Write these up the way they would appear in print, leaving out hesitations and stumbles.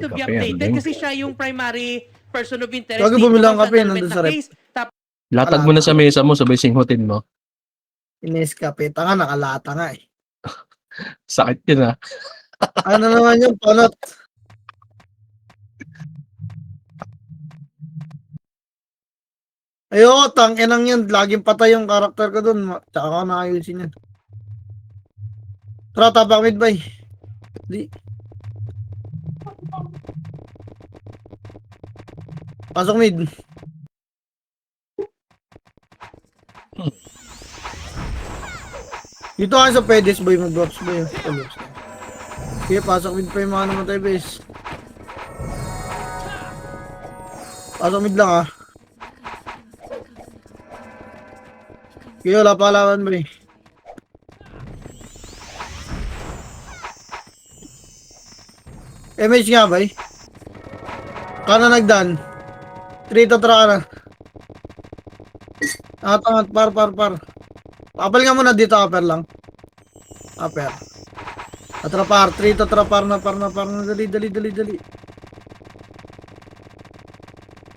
to be updated kasi siya yung primary person of interest. Huwag bumili ng kape, nandun sa rep. Latag mo na sa mesa mo, sabay singhutin mo. Ineskape. Tanga, nakalata nga eh. Sakit yun ah. Ano naman yung panot? Ayoko, tang-inang yan. Laging patay yung karakter ko dun. Tsaka ako nakayusin yan. Tara, tapak mid bay. Di. Pasok mid. Dito ka sa pedes boy, mag-drops boy. Sige, pasok mid pa yung mga namatay base. Pasok mid lang ah. Sige, wala pa laban boy. MH nga boy. Kana nagdan. 3 to tra ka na. Tangat, par. Papal nga muna dito, upper lang. Upper. Atrapar, 3 to trapar na, par na. Dali. Ito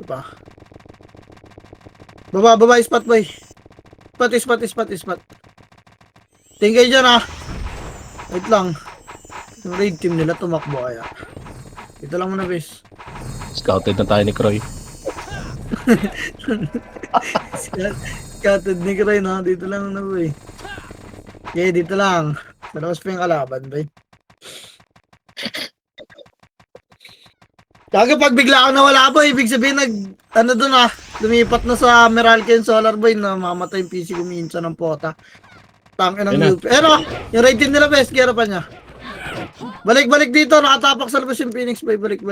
pa. Baba, spot boy. Spot. Tingay dyan ah. Wait lang. Yung raid team nila tumakbo kaya. Ito lang muna base. Scouted na tayo ni Croy. Scouted ni Croy na. Dito lang na boy. Okay, dito lang. Malakas pa yung kalaban boy. Kaya pag bigla ako nawala boy, ibig sabihin dun ah, lumipat na sa Meralco yung Solar boy na mamatay yung PC ko minsan ng pota. Tangin ng UP. Pero, yung raid team nila best, kaya pa niya. Balik dito, nakatapak sa labas yung Phoenix boy, balik.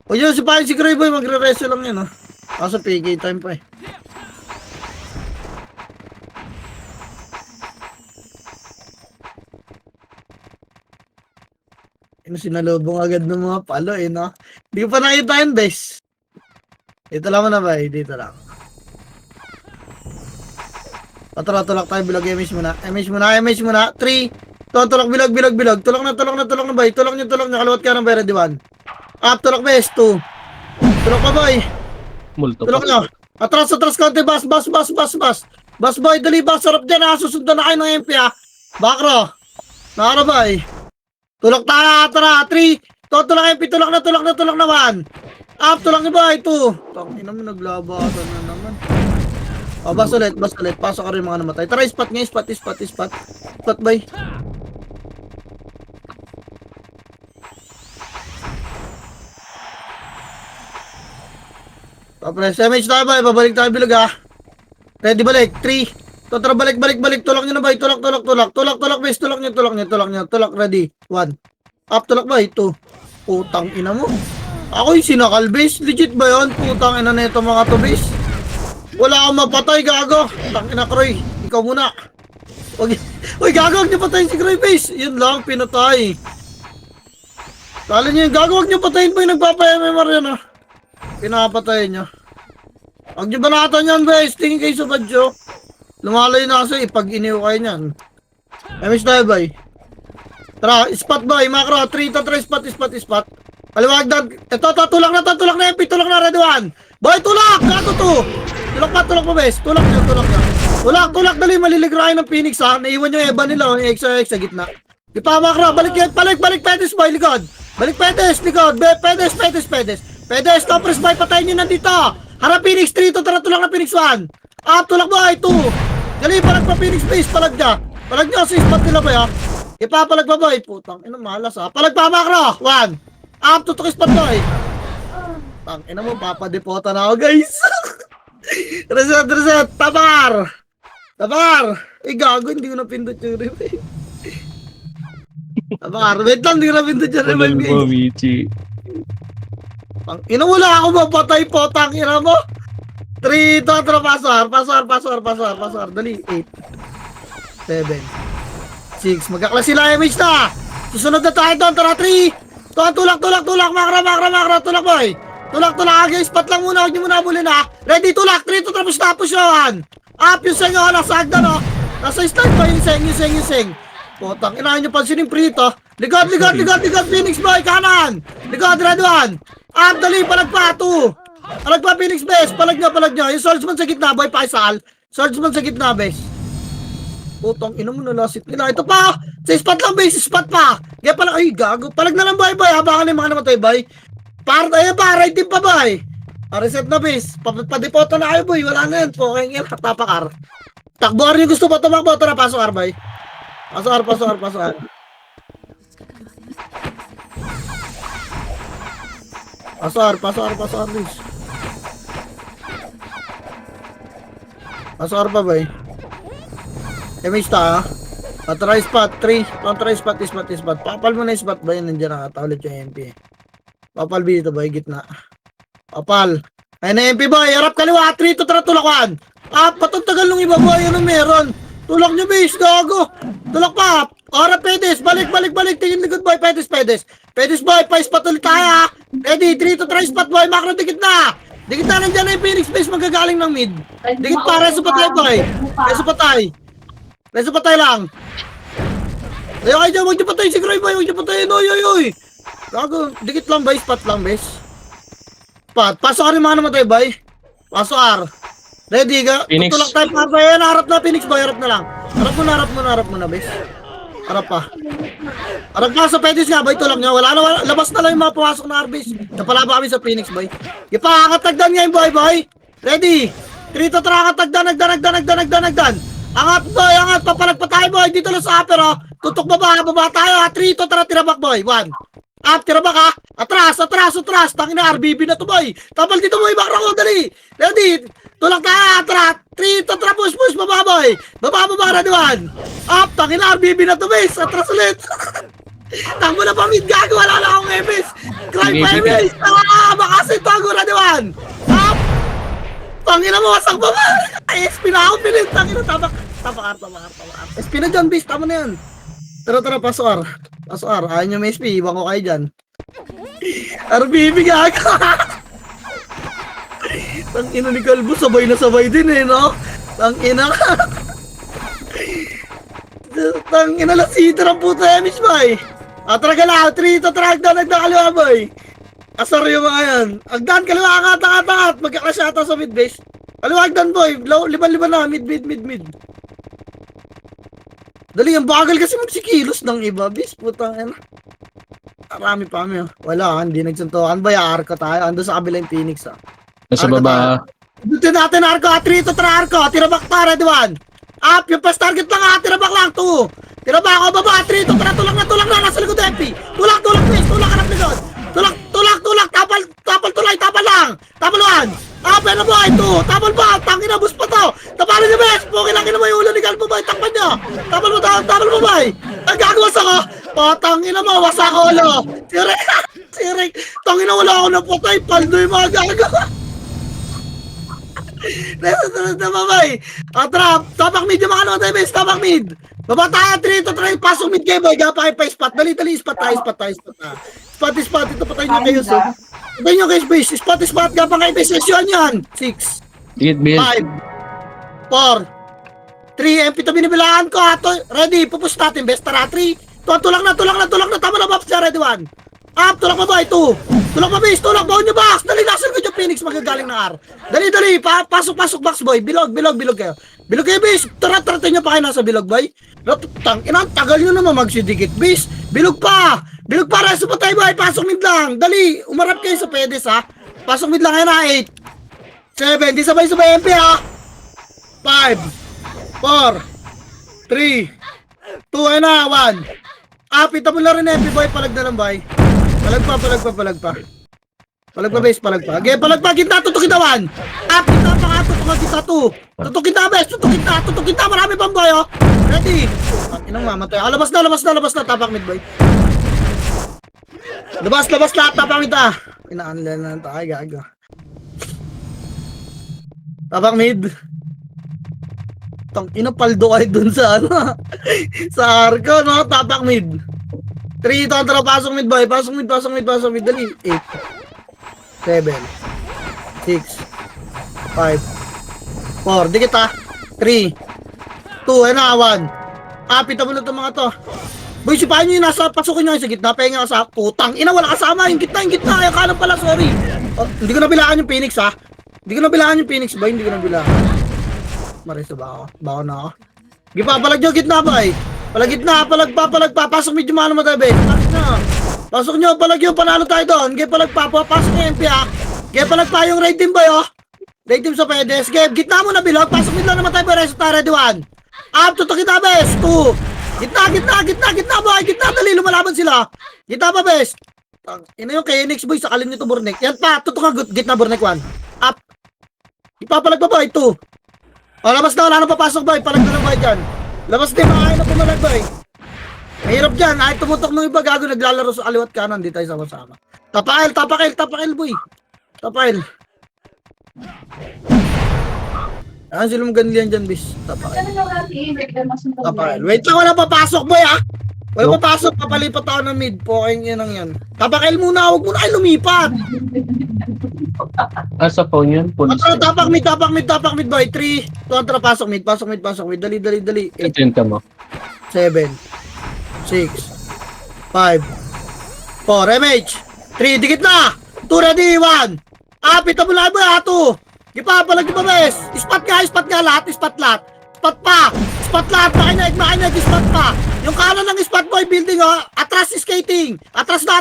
O yun, si Croy boy, magre-reso lang yun, oh. Kaso PK time pa eh. Sinalubong agad ng mga palo eh, no? Hindi ko pa nakita yun, bes. Dito lang na ba eh, dito lang. Tulak tayo, bilog, MH muna. 3, tulak, bilog. Tulak na ba? Tulak nyo, kaliwat ka ng bay, ready 1. Up, tulak bes, 2. Tulak ka boy. Multo Tulak pa. nyo. Atras, konti, bas. Bas boy, dali, bas, sarap dyan ha. Susundan na kayo ng MP ha. Bakro. Nakara boy. Tulak tayo, tara, 3. Tulak MP, tulak na 1. Up, tulak nyo boy, 2. Tangin naman, naglabasan na naman. O, bas ulit. Pasok ka rin mga namatay. Tara, spot nga, spot. Spot boy. Tapos, MH tayo ba? Babalik tayo bilog ha. Ready balik. 3. Tara, balik. Tulak nyo na ba? Tulak. Bes. Tulak nyo. Tulak, ready. 1. Up, tulak ba? 2. Putang ina mo. Ako yung sinakal, bes. Legit ba yun? Putang ina na ito mga to, bes. Wala akong mapatay, gago. Putang ina, Croy. Ikaw muna. Uy, gago. Huwag nyo patayin si Croy, bes. Yun lang, pinatay. Kala nyo yung gago. Huwag nyo patayin pa yung nagpapa-MMR yan, ha. Pinapatayin nyo. Huwag nyo banatan yan, bes. Tingin kayo sa badyo. Lumalayo na kasi ipag-iniw kayo nyan. MH tayo, boy. Tara, spot boy. Macro, 3 to 3, spot. Kaliwag na. Ito, tulak na MP. Tulak na, ready 1. Boy, tulak! Gato 2. Tulak pa, bes. Tulak nyo. Tulak, dali. Maliligra kayo ng Phoenix, ha. Naiwan nyo Eba nila, yung X sa gitna. Di pa, Macro. Balik, Pedes, boy. Likod. Balik, Pedes, likod. Pedes, Topres, boy. Patayin nyo nandito. Harap Phoenix 3 to, tara, tulak na Phoenix 1. Up, tulak boy, 2. Gali, palag pa Phoenix base, palag nyo sa spot nila boy ha. Ipapalag pa boy, putang ina malas ha. Palag pa Macro, 1. Up, tutok spot boy. Tang ina mo, papadepota na ako guys. Reset, tabar. Gago, hindi ko napindot yung revive. Tabar, wait lang, hindi ko napindot yung revive guys. Mo, Michi. Tang ina, wala ako mapatay po, tang ina mo. 3, tara, pasar. Dali, 8, 7, 6. Magkaklas sila, MH na. Susunod na tayo doon, tara, 3. Tulak, Macro, tulak boy. Tulak, agay, spot lang muna, huwag nyo muna abulin ha. Ready, tulak, 3 to tapos yun. Up yung senyo, nasa agdan o. Nasa start pa yung seng. Potang, inahin nyo pansin yung prito. Likod, Phoenix boy, kanan! Likod, red one! Dali, palag pa, 2! Palag pa, Phoenix base, palag nyo. Yung swordsman sa gitna, boy, pakisal. Swordsman sa gitna, base. Putong, ina mo, nalasit nila. Ito pa! Sa spot lang, base, spot pa! Kaya palag, ay, gago. Palag na lang, boy, habakan na yung mga namatay, boy. Ayun pa, right team pa, boy. Reset na, base. Padepoto na kayo, boy. Wala na yan. Pokeng yan, tapakar. Takbo, yung gusto pa tumakbo. Ito na, pasok, boy. Pasok, Pasok, please. Pasok, pa, boy. May sta, ha? Try spot, 3. Try spot. Papal mo na yung spot, boy. Nandiyan nakata ulit yung MP. Papal dito, boy. Gitna. Papal. Ayun na MP, boy. Harap kaliwa. 3 to tulakan. Patatagal nung iba, boy. Ano meron? Tulak nyo, base. Gago. Tulak pa. Harap, Pedes. Balik. Tingin likod, boy. Pedes, boy. Pa-spot ulit tayo, ha? Ready. 3 to try spot, boy. Macro, dikit na. Dikit na, nandiyan na yung Phoenix base. Magagaling ng mid. Dikit pa. Reso patay, boy. Reso patay lang. Ayaw kayo dyan. Huwag nyo patay si Croy, boy. Huwag nyo patay. Oy. Gago. Dikit lang, boy. Spot lang, base. Spot. Pasok ka rin mga namatay, boy. Pasok, R. Ready ka? Phoenix. Tutulak tayo, R. Ayan, harap na, Phoenix, boy. Harap na lang. Harap mo na, base. Harap pa. Harap pa sa Petis nga, boy. Tulak nyo. Wala na. Labas na lang yung mga pumasok na R-base. Napala pa kami sa Phoenix, boy. Ipakakatagdan nga yung boy. Ready? 3 to try, nagdan. Angat, boy. Papalag pa tayo, boy. Dito lang sa upper, oh. Tutok baba tayo, ha. 3 to tara, tirabak, boy. 1. Tirabak, ha. Atras. Tangin na, RBB na to, boy. Tapal dito, boy. Bakra ko, dali. Ready? Tulak tayo, atras. 3 to tara, push, baba, boy. Baba, ready 1. Tangin na, RBB na to, base. Atras ulit. Tanggo na pa, mid, gago. Wala na akong emis. Cry pa, emis. Makasin, tago, ready 1. Tangin na mo, wasang baba. SP na ako, pilit. Tangin na, tabak. SP na dyan, base. Tama na yan. Tara, pasok, R. Ayaw nyo may SP. Iwan ko kayo dyan. RBB, gago. Tangina ni Calvo, sabay na sabay din, eh, no? Tangina. Tangina lang, sito ng puto, emis, boy. Tara ka lang. 3 to try, nagdan kaliwa, boy. Asar yung mga yan. Agdan, kaliwa, angat. Magkakash ata sa mid base. Kaliwa, agdan, boy. Liban na. Mid. Dali, ang bagal kasi magsikilos ng iba. Bis, putang ina. Marami pa kami. Wala, hindi nagsuntukan. Bayar ka tayo. Ando sa kabilang Phoenix, ha. Nasa baba. Dutin natin, Arco. 3 to try, Arco. Tirabak ta, ready 1. Yung first target lang, ha. Tirabak lang, 2. Tirabak ako, baba. 3 to try, tulak na. Nasa likod, MP. Tulak, please. Tulak, harap likod. Tulak. Tapal lang. Tapal 1. Pera boy, 2. Tapal pa. Tangin na, bus pa to. Tapalin niya, bes. Pukin lang mo yung ulo ni Galpo, boy. Takpan niya. Tapal mo, boy. Ang gagawas ako. Tangin na mo, wasa ko ulo. Sirik. Tangin na, wala ako na putay. Paldo yung mga gagawa. Nasa na, boy. Tapak mid yung mga naman tayo, bes. Tapak mid. Baba tayo, 3 to try. Pasok mid kayo, boy. Gapa kayo pa spot. Dali, spot tayo. Spot. Ito patay niyo kayo, so. Patay niyo kayo, base. Spot. Gapa kayo pa session yan. 6. Dikit, Bill. 5. 4. 3. MP to binibilaan ko, ha. Ready. Pupus natin, best. Tara, 3. Tulak na. Tama na, Bob. Ready, 1. Tulak pa, boy. 2. Tulak pa, base. Tulak. Bawon niyo, box. Dali, nasan ko yung Phoenix. Magagaling na R. Dali. Pasok, box, boy. Bilog kayo. Bilog kayo, base. Tara, niyo pa kayo nasa bilog, boy. Inang tagal nyo naman magsidikit, base. Bilog pa, reso pa tayo, boy. Pasok mid lang. Dali, umarap kayo sa Pedes, ha. Pasok mid lang, na 8. 7, di sabay MP, ha. 5, 4, 3, 2, ayun na, 1. Pita mo na rin, MP, boy. Palag na lang, boy. Palag pa. Base. Okay, palag pa. Gitna, tutukin na 1. Pita pa nga, gitna 2. Tutukin na. Marami pang, boy, oh. Ready. Inang mamatay. Labas na. Tapak mid, boy. Labas lahat. Tapak mid, ah. Inaanlan na tayo, gaga. Tapak mid. Paldo kayo dun sa, sa Arco, no? Tapak mid. 3, tara, pasok mid, boy. Pasok mid. Dali. 8. 7. 6. 5. 4. Dikit, ha. 3. 2, ayun na, 1. Pita mo na itong mga to. Boy, sipahin nyo yung nasa, pasukin nyo yung sa gitna, pahinga ka sa putang. Ina, wala kasama, yung gitna, yung kanan pala, sorry. Oh, hindi ko nabilaan yung Phoenix, ha. Hindi ko nabilaan yung Phoenix, boy, hindi ko nabilaan. Mariso ba ako? Bako na ako. Sige pa, palag nyo, gitna, boy. Palag gitna, palag pa, pasok medyo mano mo tayo, be. Pasok nyo. Pasok nyo, palag yun, panalo tayo doon. Sige, palag pa, pasok nyo MP, ha. Sige, palag pa yung raid team, boy, oh. Raid team sa pwede. Sige, gitna mo na, bilog. Pasok mid lang naman tayo, boy, reso tayo, ready 1. Up, tutok kita, bes. 2. Gitna, boy. Gitna, dali, lumalaban sila. Gitna pa, bes. Ina yung Kenix, boy, sakalin nyo to, Burnek. Yan pa, tutok nga, gitna, Burnek 1. Up. Ipapalag pa, boy, 2. O, labas na, wala na papasok, boy. Palag na lang, boy, dyan. Labas din, makain na pumalag, boy. Mahirap dyan. Ay, tumutok ng iba, gago, naglalaro sa kaliwat kanan. Di tayo sama-sama. Tapakail, boy. Tapakail. Ayan, sila maganlian dyan, bis. Tapakail. Wait lang, wala papasok, boy, ha? Wala papasok, papalipat ako ng mid. Poking yan ang yan. Tapakail muna, huwag muna kayo lumipat. Sa phone yun? Tapak mid, boy. 3, 2, pasok mid. Dali. 8, Ito yung mo. 7, 6, 5, 4, MH. 3, dikit na. 2, ready, 1. Pita mo lang, boy, ha? 2. Ipapalag di ba, bes? Spot nga lahat. Spot lahat. Makinig, spot pa. Yung kanan ng spot, boy, building, oh. Atras skating. Atras na.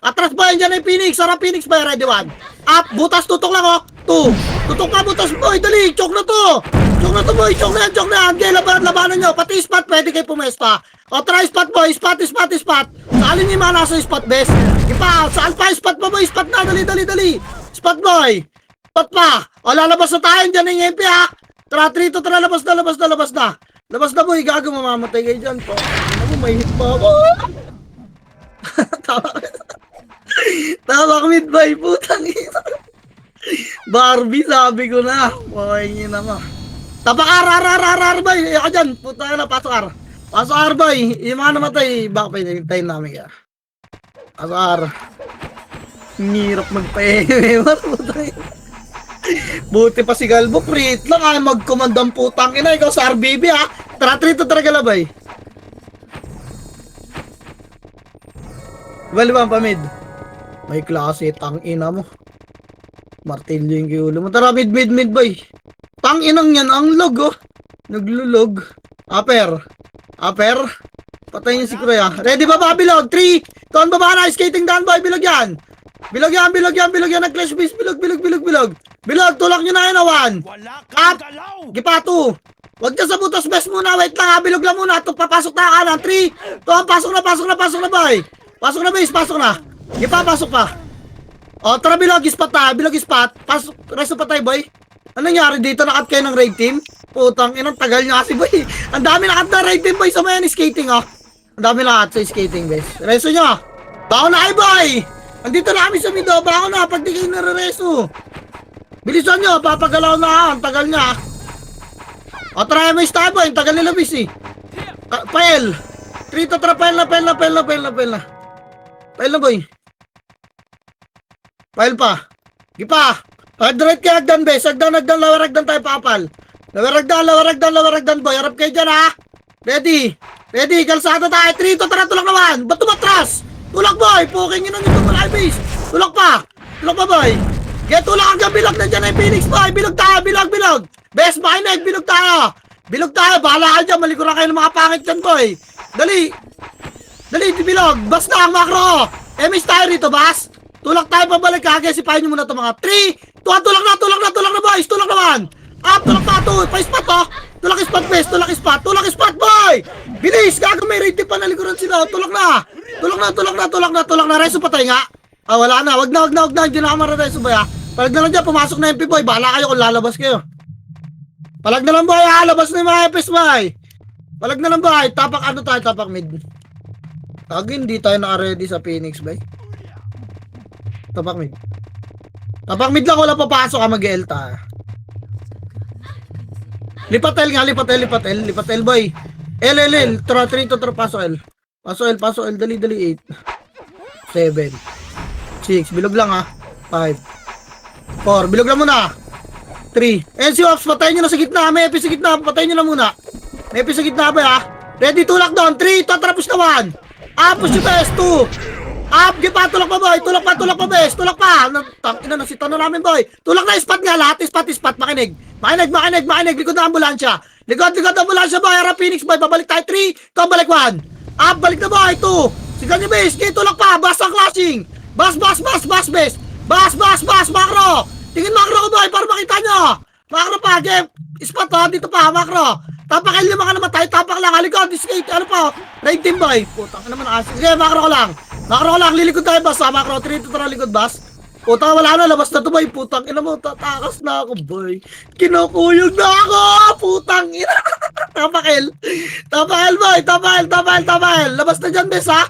Atras, boy, yan yung Phoenix. Sarap Phoenix, boy, ready 1. Up, butas, tutok lang, oh. 2. Tutok pa, butas, boy, dali. Choke na to, boy. Choke na yan. Okay, labanan nyo. Pati spot, pwede kayo pumesta. O, try spot, boy. Spot. Saalin nyo yung mga nasa spot, bes. Ipa, saan pa spot pa, boy? Spot na, dali. Spot, boy. Spot pa. O, lalabas na tayo dyan ng MP, ha. Tara, labas na. Labas na, boy. Gago, mamamatay kayo dyan. Ano mo, may hit pa ako. Tawak mid, boy. Putang ina. Barbie, sabi ko na. Okay nyo naman. Tapak ar, boy. Ako dyan. Putang ina, pasok ar. Pasok ar, boy. Yung mga namatay, back pa hintayin namin ka. Pasok ar. Ngirap magpahingi. Putang ina. Buti pa si Galbo, prit lang, ay magkomandang putang ina, ikaw sa RBB, ha? Tara, galabay. Balibang pamid. May klase, tang ina mo. Martilyo yung kiulo mo. Tara, mid, boy. Tang inang yan, ang log, oh. Naglulog. Upper. Patayin si Kuya. Ready ba, bilog? 3, tuwan baba na, skating down, boy, bilog yan. Bilog yan, nag-clash base, bilog. Bilog, tulak nyo na yun, 1. Up! Gipa, 2. Huwag ka sa butas, best muna. Wait lang, ha. Bilog lang muna. Ito, papasok na kanan. 3. Ito, pasok na, boy. Pasok na, base. Pasok na. Gipa, pasok pa. O, tara, bilog, spot na. Bilog, spot. Pasok, resto pa tayo, boy. Ano nangyari dito? Nakat kayo ng raid team? Putang, inang tagal nyo kasi, boy. Ang dami nakat na raid team, boy. Sa mayan, skating, oh. Ang dami nakat sa skating, base. Resto nyo. Bako na kayo, boy. Andito na kami sa mido. Bako na, pag di kayo nare-resto. Bilisan nyo, papagalaw na ha, ang tagal niya. O, try mo yung style, boy, ang tagal nila, busy. Pael. 3 to tara, pael na, boy. Pael pa. Gipa. Hagdan, bes. Hagdan, lawaragdan tayo, papal. Lawaragdan, boy. Harap kayo dyan, ha. Ready, kalsada tayo. 3 to tara, tulak naman. Ba't tumatras? Tulak, boy. Poking yun ang ito, malaki, base. Tulak pa, boy. Get tulak hanggang bilog na dyan ay Phoenix, boy. Bilog tayo. Best makinig, bilog tayo. Bahala ka dyan. Malikuran kayo ng mga pangit dyan, boy. Dali, bilog. Bas na ang makro. MS tayo rito, bas. Tulak tayo pabalik. Kagasipahin nyo muna ito mga 3. Tulak na, boys. Tulak naman. Up, tulak pa. 2. Pa-spot, oh. Tulak spot, best. Tulak spot, boy. Bilis. Gago, may rated pa na likuran sila. Tulak na. Reso patay nga. Wala na. Wag na. Hindi na ako marareso, boy, ha. Palag na lang dyan, pumasok na MP, boy. Bahala kayo kung lalabas kayo. Palag na lang, boy, ha. Labas na yung mga FS, boy. Palag na lang, boy. Tapak mid. Hindi tayo naka-ready sa Phoenix, boy. Tapak mid lang, wala papasok, ha. Mag-elta. Lipat L, boy. L. Tara, pasok L. Pasok L, dali, 8. 7. 6, bilog lang, ha. 5. 4, bilog lang muna. 3. Si Ops, patayin nyo na sa gitna. May epi sa gitna, patayin nyo na muna. May epi sa gitna ba, ha? Ready, tulak doon. 3, tatrapos na 1. Up, push yung best. 2. Up, gipa, tulak pa boy. Tulak pa best. Tulak pa. Tangina, nasita na namin boy. Tulak na, spot nga lahat. Spot. Makinig. Likod na ambulansya. Likod ambulansya boy. Harap Phoenix boy. Babalik tayo 3. Ito, balik 1. Up, balik na boy. 2. Sigal niyo base. Okay, tulak pa. Bas ang clashing. Bas, best. Bas, macro. Tingin macro ko boy para makita nyo. Macro pa, game. Spot to, dito pa, macro. Tapak yung mga namatay, tapak lang. Halikod, skate, ano pa? Raid team boy. Putang naman. Sige, macro ko lang. Lilikod tayo bas. Macro, 3 to 3 likod bas. Putang wala na, labas na to boy. Putang ina mo, tatakas na ako boy. Kinukuyog na ako. Putang ina. Tapakil boy, tapakil. Labas na dyan, bes ha.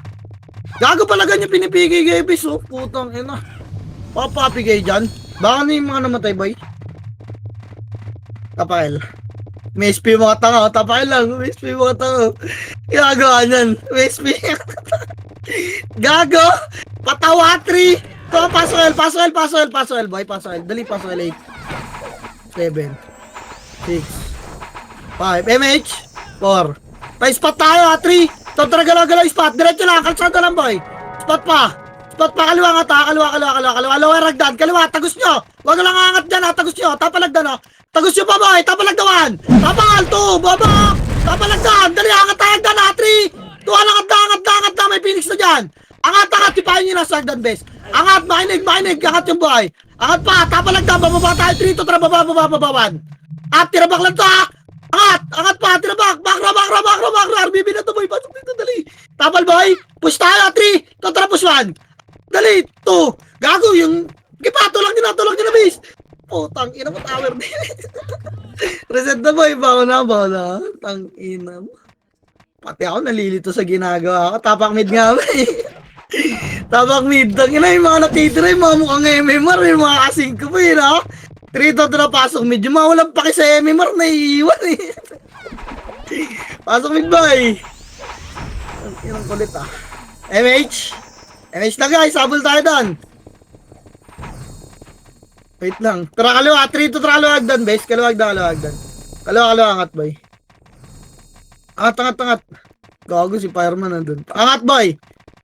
Gago pala ganyan pinipigay kay bes, oh. Putang ina. Papapigay dyan. Baka na yung mga namatay boy. Tapakil. May SP mga tanga, tapakil lang. May SP mga tanga. Gagawa niyan. May SP. Gago. Patawa 3. Ito, pasok L, boy. Pasok L. Dali, pasok L. 8. 7. 6. 5. MH. 4. Pa-spot tayo ha. 3. Ito, galaw spot. Diretso lang. Kalsada lang, boy. Spot pa. Kaliwa nga ta. Kaliwa. Lower ragdan. Kaliwa. Tagus nyo. Huwag lang angat dyan ha. Tagus nyo. Tapalagdan ha. Tagus nyo pa, boy. Tapalagdawan. Tapangal. 2. Baba. Tapalagdan. Dali, angat tayo dyan ha. 3. 2. Angat na. May Phoenix na dyan. Angat. Tipahin nyo na sa hagdan, bes. Angat. Makinig. Angat yung boy. Angat pa. Tapalagdan. Bababa tayo. 3 to 3. Baba. 1. At tirabak lang to ha. Angat pa. Tirabak. Makro. RBB na to, boy. Pasok dito. Dali. Tapal, boy. Push tayo. 3. To 3 push 1. Dali. 2. Gago yung... Gipa. Tulak nyo na, bes. Putang ina mo. Tower din. Reset na, boy. Bawa na. Tang ina mo. Pati ako nalilito sa ginagawa ko. Tapak mid nga ba eh. Tapak mid. Tangina yung mga natitira yung mga mukhang MMR. Yung mga kasing ko po yun ha. 3 to na pasok mid. Yung mga walang paki sa MMR na iiwan eh. Pasok mid boy. Ang inang kulit ah. MH na guys. Sabol tayo doon. Wait lang. Tara kaliwa. 3 to kaliwag doon base. Kaliwag doon. Kaliwa angat boy. Angat. Gago si fireman nandun. Angat boy.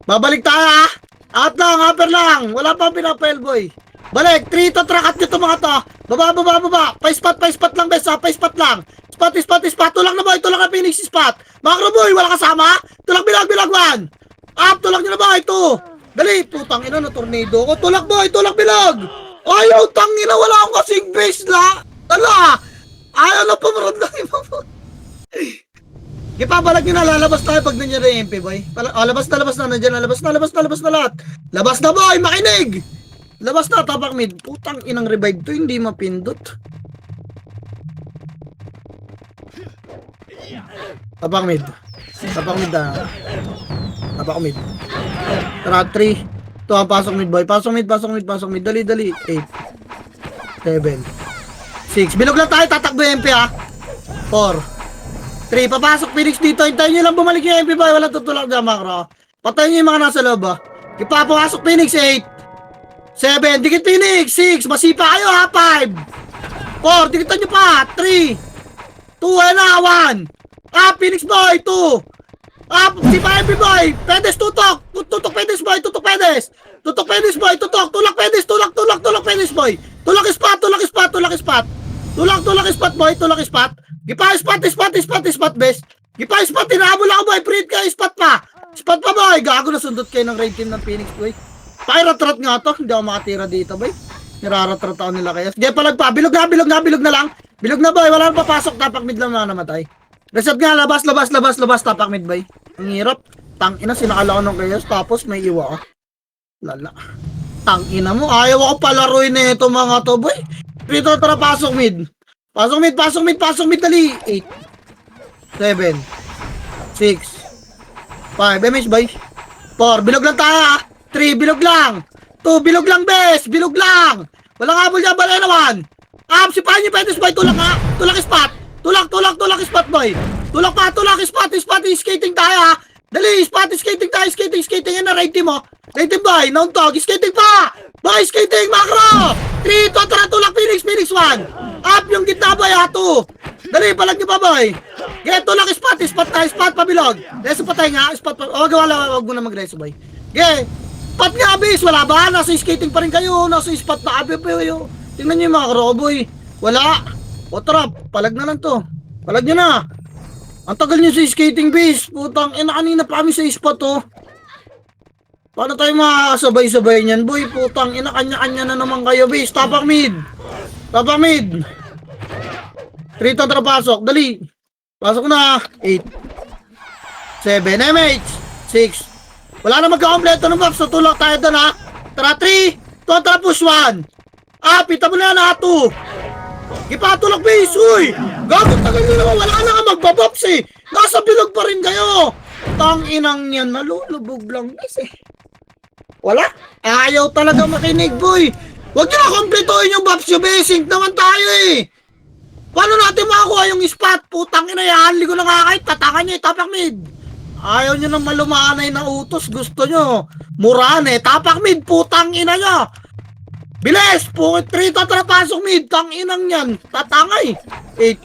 Babalik tayo ha. Angat lang, upper lang. Wala pang pinapel boy. Balik. 3 to track at nyo to mga to. Baba. Pa-spot lang bes ha. Pa-spot lang. Spot. Tulak na boy. Tulak na Phoenix spot. Macro boy. Wala kasama. Tulak bilag 1. Up. Tulak nyo na boy. 2. Dali. Putang ina na tornado ko. Tulak boy. Tulak bilag. Ayaw tangina. Wala akong kasing base la. Tala. Ayaw na pumarad lang iba po. Ipapalag nyo na, lalabas tayo pag nandiyan na yung MP, boy. Labas na, nandiyan na, labas na lahat. Labas na, boy, makinig! Labas na, tapak mid. Putang inang revive to, hindi mapindot. Tapak mid Tara, 3. Ito ang pasok mid, boy. Pasok mid. Dali. 8. 7. 6. Bilog lang tayo, tatakbo yung MP, ha. 4. 3, papasok Phoenix dito. Hintayin nyo lang bumalik yung MP boy. Walang tutulak dyan, macro. Patayin nyo yung mga nasa loob, ha. Ipapasok Phoenix, 8. 7, dikit Phoenix. 6, masipa kayo, ha. 5. 4, dikitan nyo pa. 3. 2, na, 1. Phoenix boy, 2. Sipa MP boy. Pedes, tutok. Tutok Pedes boy, tutok Pedes. Tulak Pedes, tulak Pedes boy. Tulak spot boy, tulak spot. Gipa spot best. Gipa spot, tinahabol ako boy, print ka, spot pa boy. Gago na sundot kayo ng raid team ng Phoenix boy. Pakiratrat nga to, hindi ako makatira dito boy. Niraratrat ako nila kaya. Sige palagpa, bilog na lang. Bilog na boy, wala nang papasok, tapak mid lang mga namatay. Reset nga, labas, tapak mid boy. Ang hirap, tangina sinakala ko ng kaya, tapos may iwa ka. Lala. Tangina mo, ayaw ako palaruin na ito mga to boy. Rito tara, pasok mid, dali. 8. 7. 6. 5. MH boy. 4. Bilog lang tayo ha. 3. Bilog lang. 2. Bilog lang bes. Bilog lang. Walang habol dyan. Balay na 1. Sipahan nyo Pedes boy. Tulak ha. Tulak spot. Tulak spot boy. Tulak spot. Skating tayo ha. Dali. Skating tayo. Skating. Yan na raid team mo. Raid team boy. Nauntog. Skating pa. Boy, skating. Macro. 3. Tara. Tulak Phoenix 1. Up yung gitna boy ha. 2. Dali, palag niyo pa, boy. Get, tulak, spot, pabilog. Reso patay nga, spot pa. Wag mo na mag-reso, boy. Get, spot nga, bis. Wala ba? Nasa skating pa rin kayo. Nasa spot na abi pa yun. Tingnan niyo yung mga karoboy. Wala. O, trap. Palag na lang to. Palag niyo na. Ang tagal niyo sa skating, bis. Putang, kanina pa kami sa spot, oh. Paano tayo makakasabay-sabay niyan, boy? Putang, kanya-kanya na naman kayo, bis. Tapak mid. 3 to pasok. Dali. Pasok na. 8. 7. MH. 6. Wala na magkakompleto ng box. Tutulak tayo doon, ha. Tara, 3. Tara, push 1. Pita mo na yan, ha. 2. Ipatulak, base. Uy. Gago, tagal nyo naman. Wala na nga magbabox, eh. Nasa bilog pa rin kayo. Tanginang yan. Nalulubog lang, guys, eh. Wala. Ayaw talaga makinig, boy. Huwag nyo na kompletuhin yung box nyo, basic naman tayo, eh. Paano natin makakuha yung spot? Putang ina, ihali ko na nga kahit tatangan nyo, tapak mid. Ayaw nyo nang malumanay na utos. Gusto nyo murahan, eh. Tapak mid, putang ina nyo. Bilis! 3 to pasok mid. Tang inang yan. Tatangay. 8.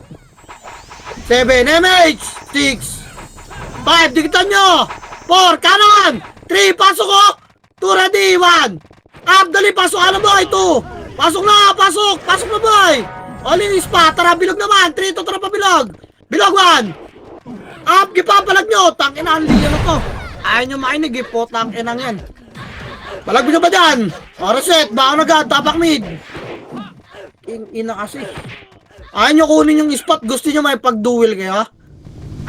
7. MH. 6. 5. Dikitan nyo. 4. Kanan. 3. Pasok ko. 2 ready. 1. Up. Dali. Pasok. Ano boy? 2. Pasok na. Pasok. Pasok na boy. All in spot. Tara. Bilog naman. 3 to pabilog. Bilog 1. Up. Gipapalag nyo. Tang ina. Ang liyan na to. Ayaw nyo makinig. Tang inang yan. Palag nyo ba dyan? Reset. Baka nagad. Tapak mid. Ina kasi. Ayaw nyo kunin yung spot. Gusto nyo may pag-duel kayo?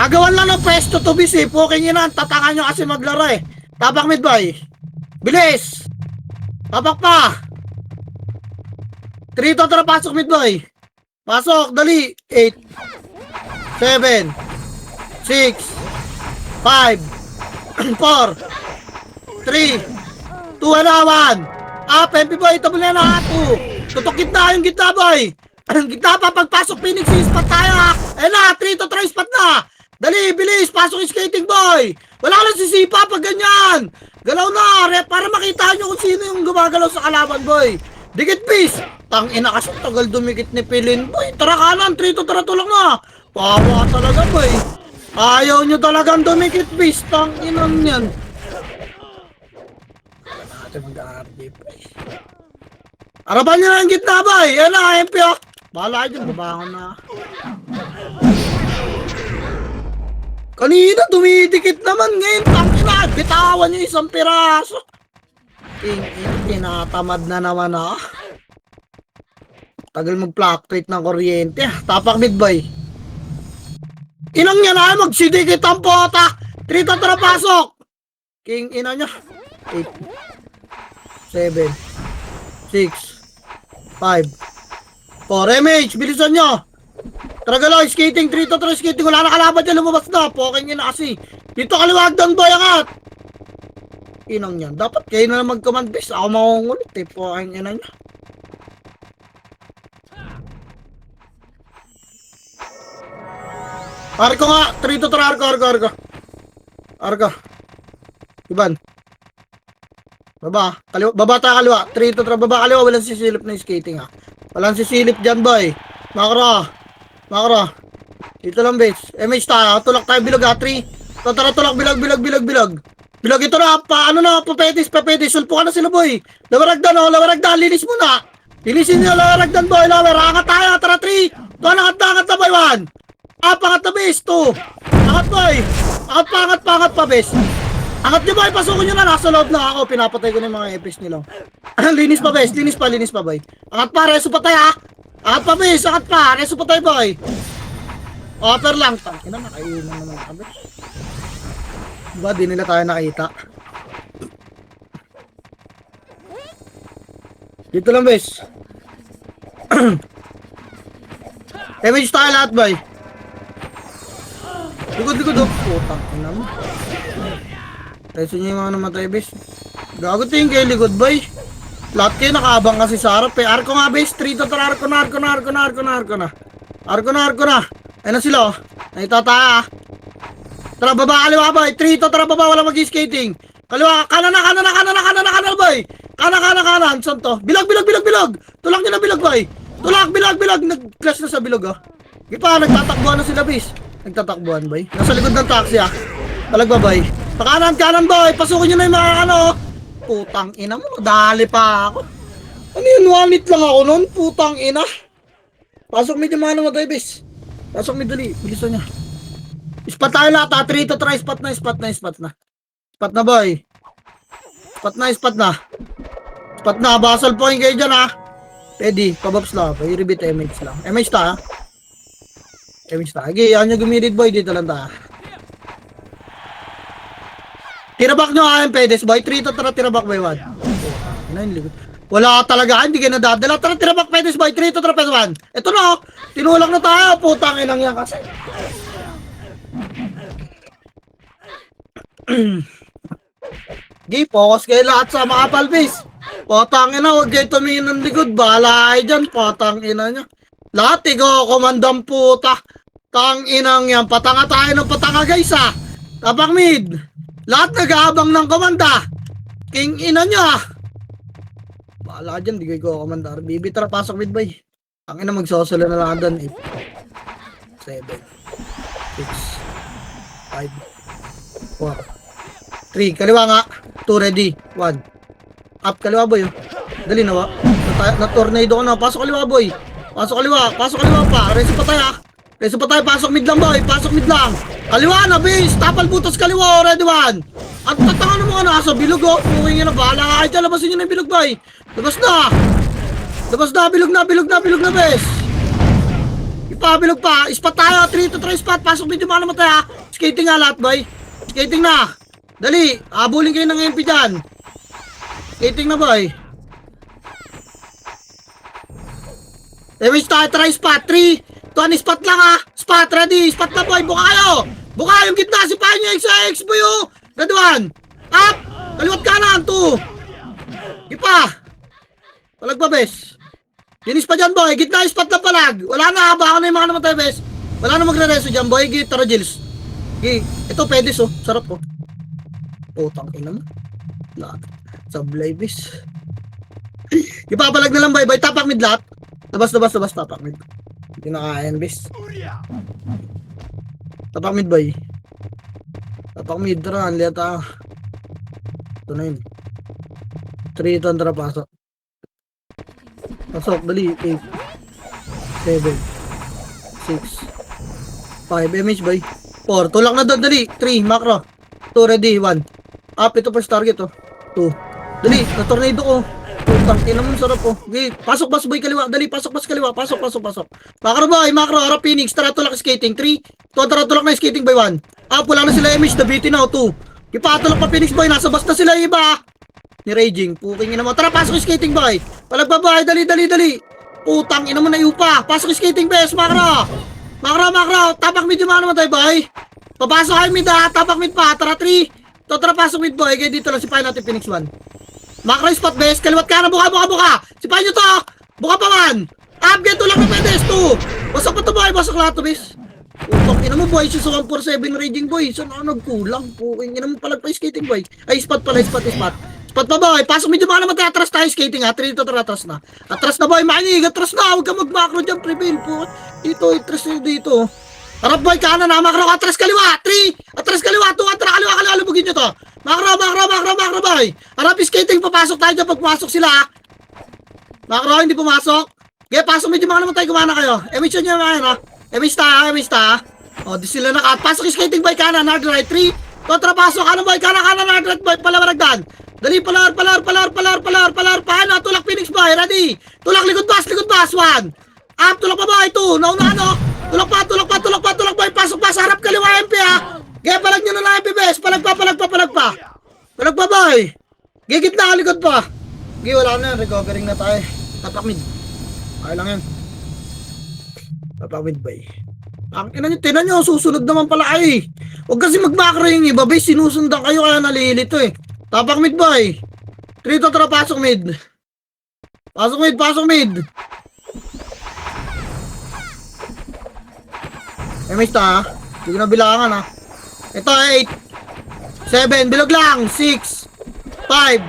Agawan lang ng pwesto to bis, eh. Poking ina. Tatangan nyo kasi maglaro, eh. Tapak mid boy. Bilis. Tapak pa. 3 to pasok mid boy. Pasok. Dali. 8. 7. 6. 5. 4. 3. 2 na 1. MP boy, ito mo na na 2. Tutok gitna yung gitna boy. Gitna pa, pagpasok Phoenix, spot tayo, ha. Ayun na, 3 to try spot na. Dali, bilis, pasok yung skating boy. Wala ka lang sisipa pag ganyan. Galaw na, para makita nyo kung sino yung gumagalaw sa kalaban boy. Dikit bis. Tang ina kasi tagal dumikit ni Pilin boy. Tara kanan, 3 to tulak na. Pawa talaga boy. Ayaw nyo talagang dumikit bis. Tang inang yan. Mag-RD pa, eh. Arapan nyo na ang gitna ba, eh. Yan na, MP, oh. Bahala dyan, babangon na. Kanina, dumidikit naman ngayon. Tangina, bitawan nyo isang piraso. Tinatamad na naman, ah. Tagal mag-fluctuate ng kuryente. Tapak mid, boy. Inang niya na, magsidikit ang pota. 3 to pasok. King ina niya. 8. 7, 6, 5, 4, MH, bilisan nyo. Tragalo, skating, 3 to skating, wala na kalaban dyan, lumabas na, poking yun na kasi. Dito kaliwag doon, boy, angat. Inang yan, dapat kayo na mag-command base, ako makungulit, eh, poking yun na nyo. Arko nga, 3 to Arko. Iban. Baba, baba tayo kaliwa. 3 to baba kaliwa, walang sisilip na skating, ha. Walang sisilip dyan, boy. Makro. Dito lang, base. MH tayo, tulak tayo bilog, ha. 3. Tulak, bilog. Bilog, ito na, papetis. Sulpukan na sila, boy. Lawaragdan, linis muna. Linisin nyo, lawaragdan, boy. Angat tayo, tara, 3. Angat na, boy, 1. Angat na, base, 2. Angat, boy. Angat pa, base. Angat nyo boy, pasukin nyo na, nasa loob na ako, pinapatay ko na yung mga EPs nila. Linis pa boy. Angat pa, reso pa tayo, ha. Angat pa, bes, reso pa tayo boy. Offer lang, tangina, nakainan naman kami. Diba, di nila tayo nakita. Dito lang, bes. Damage tayo lahat boy. Likod, oh. Putang ina mo. Reso nyo yung mga namatay, bes. Gago tingin kayo likod, boy. Lahat kayo nakaabang kasi sa harap, eh. Arko nga, bes. 3 to tara, arko na. Ayun na sila, oh. Naitata, ah. Tara, baba, kaliwa, boy. 3 to tara, baba. Wala mag-skating. Kaliwa, kanan, boy. Kanan. Saan to? Bilog. Tulak nyo na bilog, boy. Tulak, bilog. Nag-clash na sa bilog, oh. Di pa, nagtatakbuhan na sila, bis. Nagtatakbuhan, boy. Nasa likod ng taxi, ah. Talagba, boy. Kanan, boy. Pasukin nyo na yung mga ano. Putang ina mo, dali pa ako. Ano yun, 1 hit lang ako nun? Putang ina. Pasok mid yung mga namatay, bis. Pasok mid, dali. Bilisan niya. Spot tayo lahat, ha. 3 to try. Spot na. Spot na, boy. Spot na. Basal point kayo dyan, ha. Ready. Pabops lang. Boy. Rebeat MH lang. MH ta, ha. MH ta. Okay, yan yung gumirid, boy. Dito lang ta. Tirabak nyo ha yung pedes, boy. 3 to tara, tirabak, boy. 1. Wala talaga. Hindi ka nadadala. Tara, tirabak, pedes, boy. 3 to tara, pedes, 1. Ito na, oh. Tinulak na tayo. Putang inang yan kasi. Gi, focus kayo lahat sa mga palbis. Putang ina, huwag kayo tumingin ng likod. Bahala kayo dyan. Putang ina nyo. Lahat, ikaw, komandang puta. Tang inang yan. Patanga tayo ng patanga, guys, ha. Tabak mid. Lahat nag-aabang ng komanda. King ina nyo, ah. Bahala dyan, di kayo komanda. RBB, tara, pasok mid, boy. Ang ina, magsosolo na lang doon. 8, 7, 6, 5, 4, 3. Kaliwa nga. 2 ready. 1. Up, kaliwa, boy. Dali na, wa. Na-tornado ka na. Pasok kaliwa, boy. Pasok kaliwa pa. Reso pa tayo. Pasok mid lang, boy. Pasok mid lang. Kaliwa na, base. Tapal butas kaliwa. Ready, 1. At tatanga ng mga nasa bilog, oh. Puwing yun na. Bahala ka. Labasin nyo na yung bilog, boy. Labas na. Bilog na, base. Ipabilog pa. Spot tayo. 3 to 3 spot. Pasok mid yung mga namatay, ha. Skating nga lahat, boy. Skating na. Dali. Habulin kayo ng MP dyan. Skating na, boy. Damage tayo. Try spot. 3. 20 spot lang, ha. Spot. Ready. Spot na, boy. Buka kayo. Buka yung gitna. Sipahin nyo XX, boy, oh. Ready, 1. Up. Kaliwat kanan. 2. Ipa. Palag pa, bes. Dinis pa dyan, boy. Gitna yung spot na palag. Wala na. Baka na yung mga namatay, bes. Wala na magre-reso dyan, boy. Tara, Jils. Ito, pedes, oh. Sarap, oh. Putang ina mo. Sablay, bes. Ipapalag na lang, boy. Tapak mid lahat. Labas. Tapak mid. Hindi na kaya, bes. Tapak mid, boy. Tapak mid, tara. Lihat, ah. Ito na yun. 3 ito, tara, pasok. Pasok, dali. 8, 7, 6, 5, MH, boy. 4, tulak na doon, dali. 3, macro. 2, ready, 1. Up, ito first target, oh. 2. Dali, na-tornado ko. Putang ina mo, sarap, oh. Okay, pasok, boy, kaliwa. Dali, pasok, kaliwa. Pasok. Macro, boy, harap Phoenix. Tara, tulak skating. 3. Tara, tulak na skating, boy, 1. Up, wala na sila MH, nabitin na, 2. Ipatulak pa Phoenix, boy. Nasa bus na sila, iba. Ni Raging, puking ina mo. Tara, pasok skating, boy. Palag pa, boy, dali. Putang ina mo na iupa. Pasok skating, bes, macro. Tapak mid yung mga naman tayo, boy. Papasok kayo mid, ha. Tapak mid pa. Tara, 3. Tara, pasok mid, boy. Kaya dito lang, sipahin natin Phoenix 1. Macro spot, bes. Kaliwat ka na, buka. Sipahin nyo to. Buka pa, 1. Up, ganito lang na pedes, 2. Basak pa to, boy. Basak lahat to, bes. Putang ina mo, boy. Sa 147 Raging, boy. Saan ako nagkulang? Puking ina mo, palag pa yung skating, boy. Ay, spot pala, spot. Spot pa, boy. Pasok medyo mga naman atras tayo skating, ha. 3 dito, tara, atras na. Atras na, boy. Makinig, atras na. Huwag ka mag-macro dyan, prevail po. Dito, atras na dito. Harap, boy, kanan, ha. Macro, atras kaliwa. 3. Atras kaliwa. 2, atras kaliwa. Lubugin nyo to. Macro, boy. Harap skating, papasok tayo dyan. Pagpasok sila, ha. Macro, hindi pumasok. Okay, pasok medyo mga naman tayo. Kumana kayo. Emission nyo mga, ha. Emis ta. O, di sila nakat. Pasok skating, boy, kanan, hard right. 3. Kontra, pasok. Ano, boy, kanan, hard right, boy. Palawaragdan. Dali, palar. Paano? Tulak Phoenix, boy. Ready? Tulak, likod bas. 1. Up, tulak pa, boy. 2. Nauna, ano? Tulak pa, boy. Pasok pa. Sarap kaliwa, MP, ha. Gaya, palag nyo na lang, MP, bes. Palag pa, boy. Gigit na, likod pa. Gaya, wala na yan. Recovering na tayo. Tapak mid. Okay lang yan. Tapak mid, boy. Ang ina nyo, tinan nyo. Susunod naman pala kayo, eh. Huwag kasi mag-macro yung iba, bes. Sinusundan kayo, kaya nalilito, eh. Tapak mid, boy. 3 to tara, pasok mid. MH ta, ha. Hindi ko na bilangan, ha. Ito, 8. 7, bilog lang. 6. 5.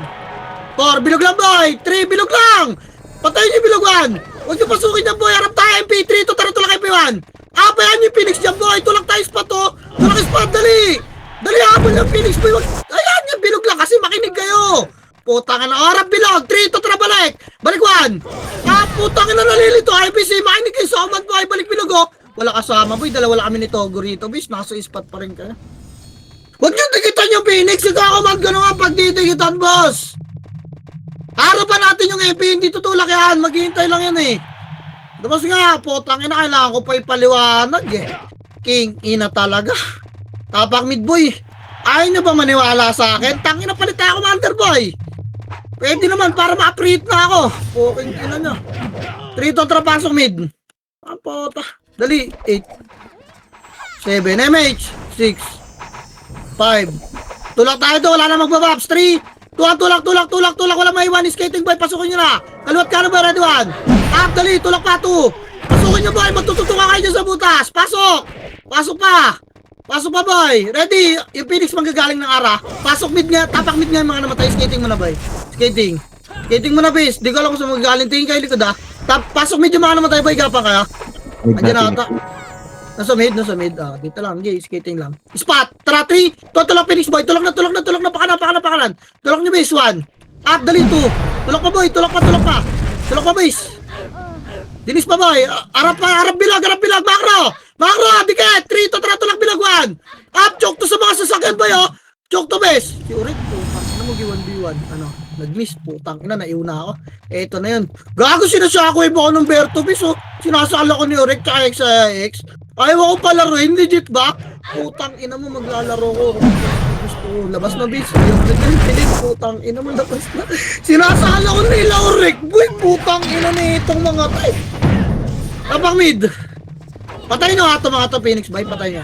4, bilog lang, boy. 3, bilog lang. Patayin niyo bilog, 1. Huwag niyo pasukin yan, boy. Harap tayo, MP. 3 to tara, tulak MP1. Up, ayan yung Phoenix dyan, boy. Tulak tayo spot, oh. Tulak spot, dali. Dali, habol yung Phoenix, boy. Ayan, yung bilog lang kasi makinig kayo. Putang na, harap bilog. 3 to tara, balik. Balik 1. Ah, putang na nalilito. IBC, makinig kayo sa umat, boy. Balik bilog, oh. Wala kasama, boy. Dalawa lang kami ni Togo rito, bis. Nasa spot pa rin kayo. Huwag nyo dikitan yung Phoenix. Ikakamad ka naman pag didikitan, boss. Harapan natin yung EP. Hindi tutulak yan. Maghihintay lang yan, eh. Tapos nga, putang ina, kailangan ko pa ipaliwanag, eh. King, ina talaga. Tapak mid, boy. Ayaw nyo ba maniwala sa akin? Tangin na palit ako, Commander Boy. Pwede naman para ma-appreciate na ako. Puking ina nyo. 3 to trapasok mid. Ah, puta. Dali. 8. 7. MH. 6. 5. Tulak tayo to. Wala na magbabaps. 3. Tulak. Wala maiwan. Skating boy. Pasukin nyo na. Kaliwat ka na ba? Ready 1. Up. Dali. Tulak pa 2. Pasukin nyo boy. Magtututungan kayo dyan sa butas. Pasok. Pasok pa. Pasok pa boy. Ready. Yung Phoenix manggagaling ng ara. Pasok mid nga. Tapak mid nga yung mga namatay. Skating mo na boy. Skating. Skating mo na bis. Di ko alam kung saan magagaling. Tingin kayo likod ah. Pasok mid yung mga namatay boy. Gapang kaya. Andiyan na ata. Nasa mid. Ah, dito lang. Okay, skating lang. Spot. Tara, 3. Tulak Phoenix boy. Tulak na. Pakanan. Tulak nyo base 1. Up, dali 2. Tulak pa boy. Tulak pa base. Dinis pa boy. Arap bilag. Makro. Dikit. 3 to tara. Tulak bilag 1. Up, choke to sa mga sasakyan boy oh. Choke to base. Si Urit po. Ano mo 1v1? Ano? Nag-miss po. Tangina, naiuna ako. Eto na yun. Gago sinasakaway mo ako ng Berto bis oh. Sinasala ko ni Urit kaya XAX. Ayaw ako palaruin, legit ba? Putang ina mo, maglalaro ko. Gusto ko, labas na bis. Yung nagpilit, putang ina mo, labas na. Sinasala ko nila Urit. Boy, putang ina na itong mga type. Tapang mid. Patay nyo nga ito mga to, Phoenix boy. Patay nyo.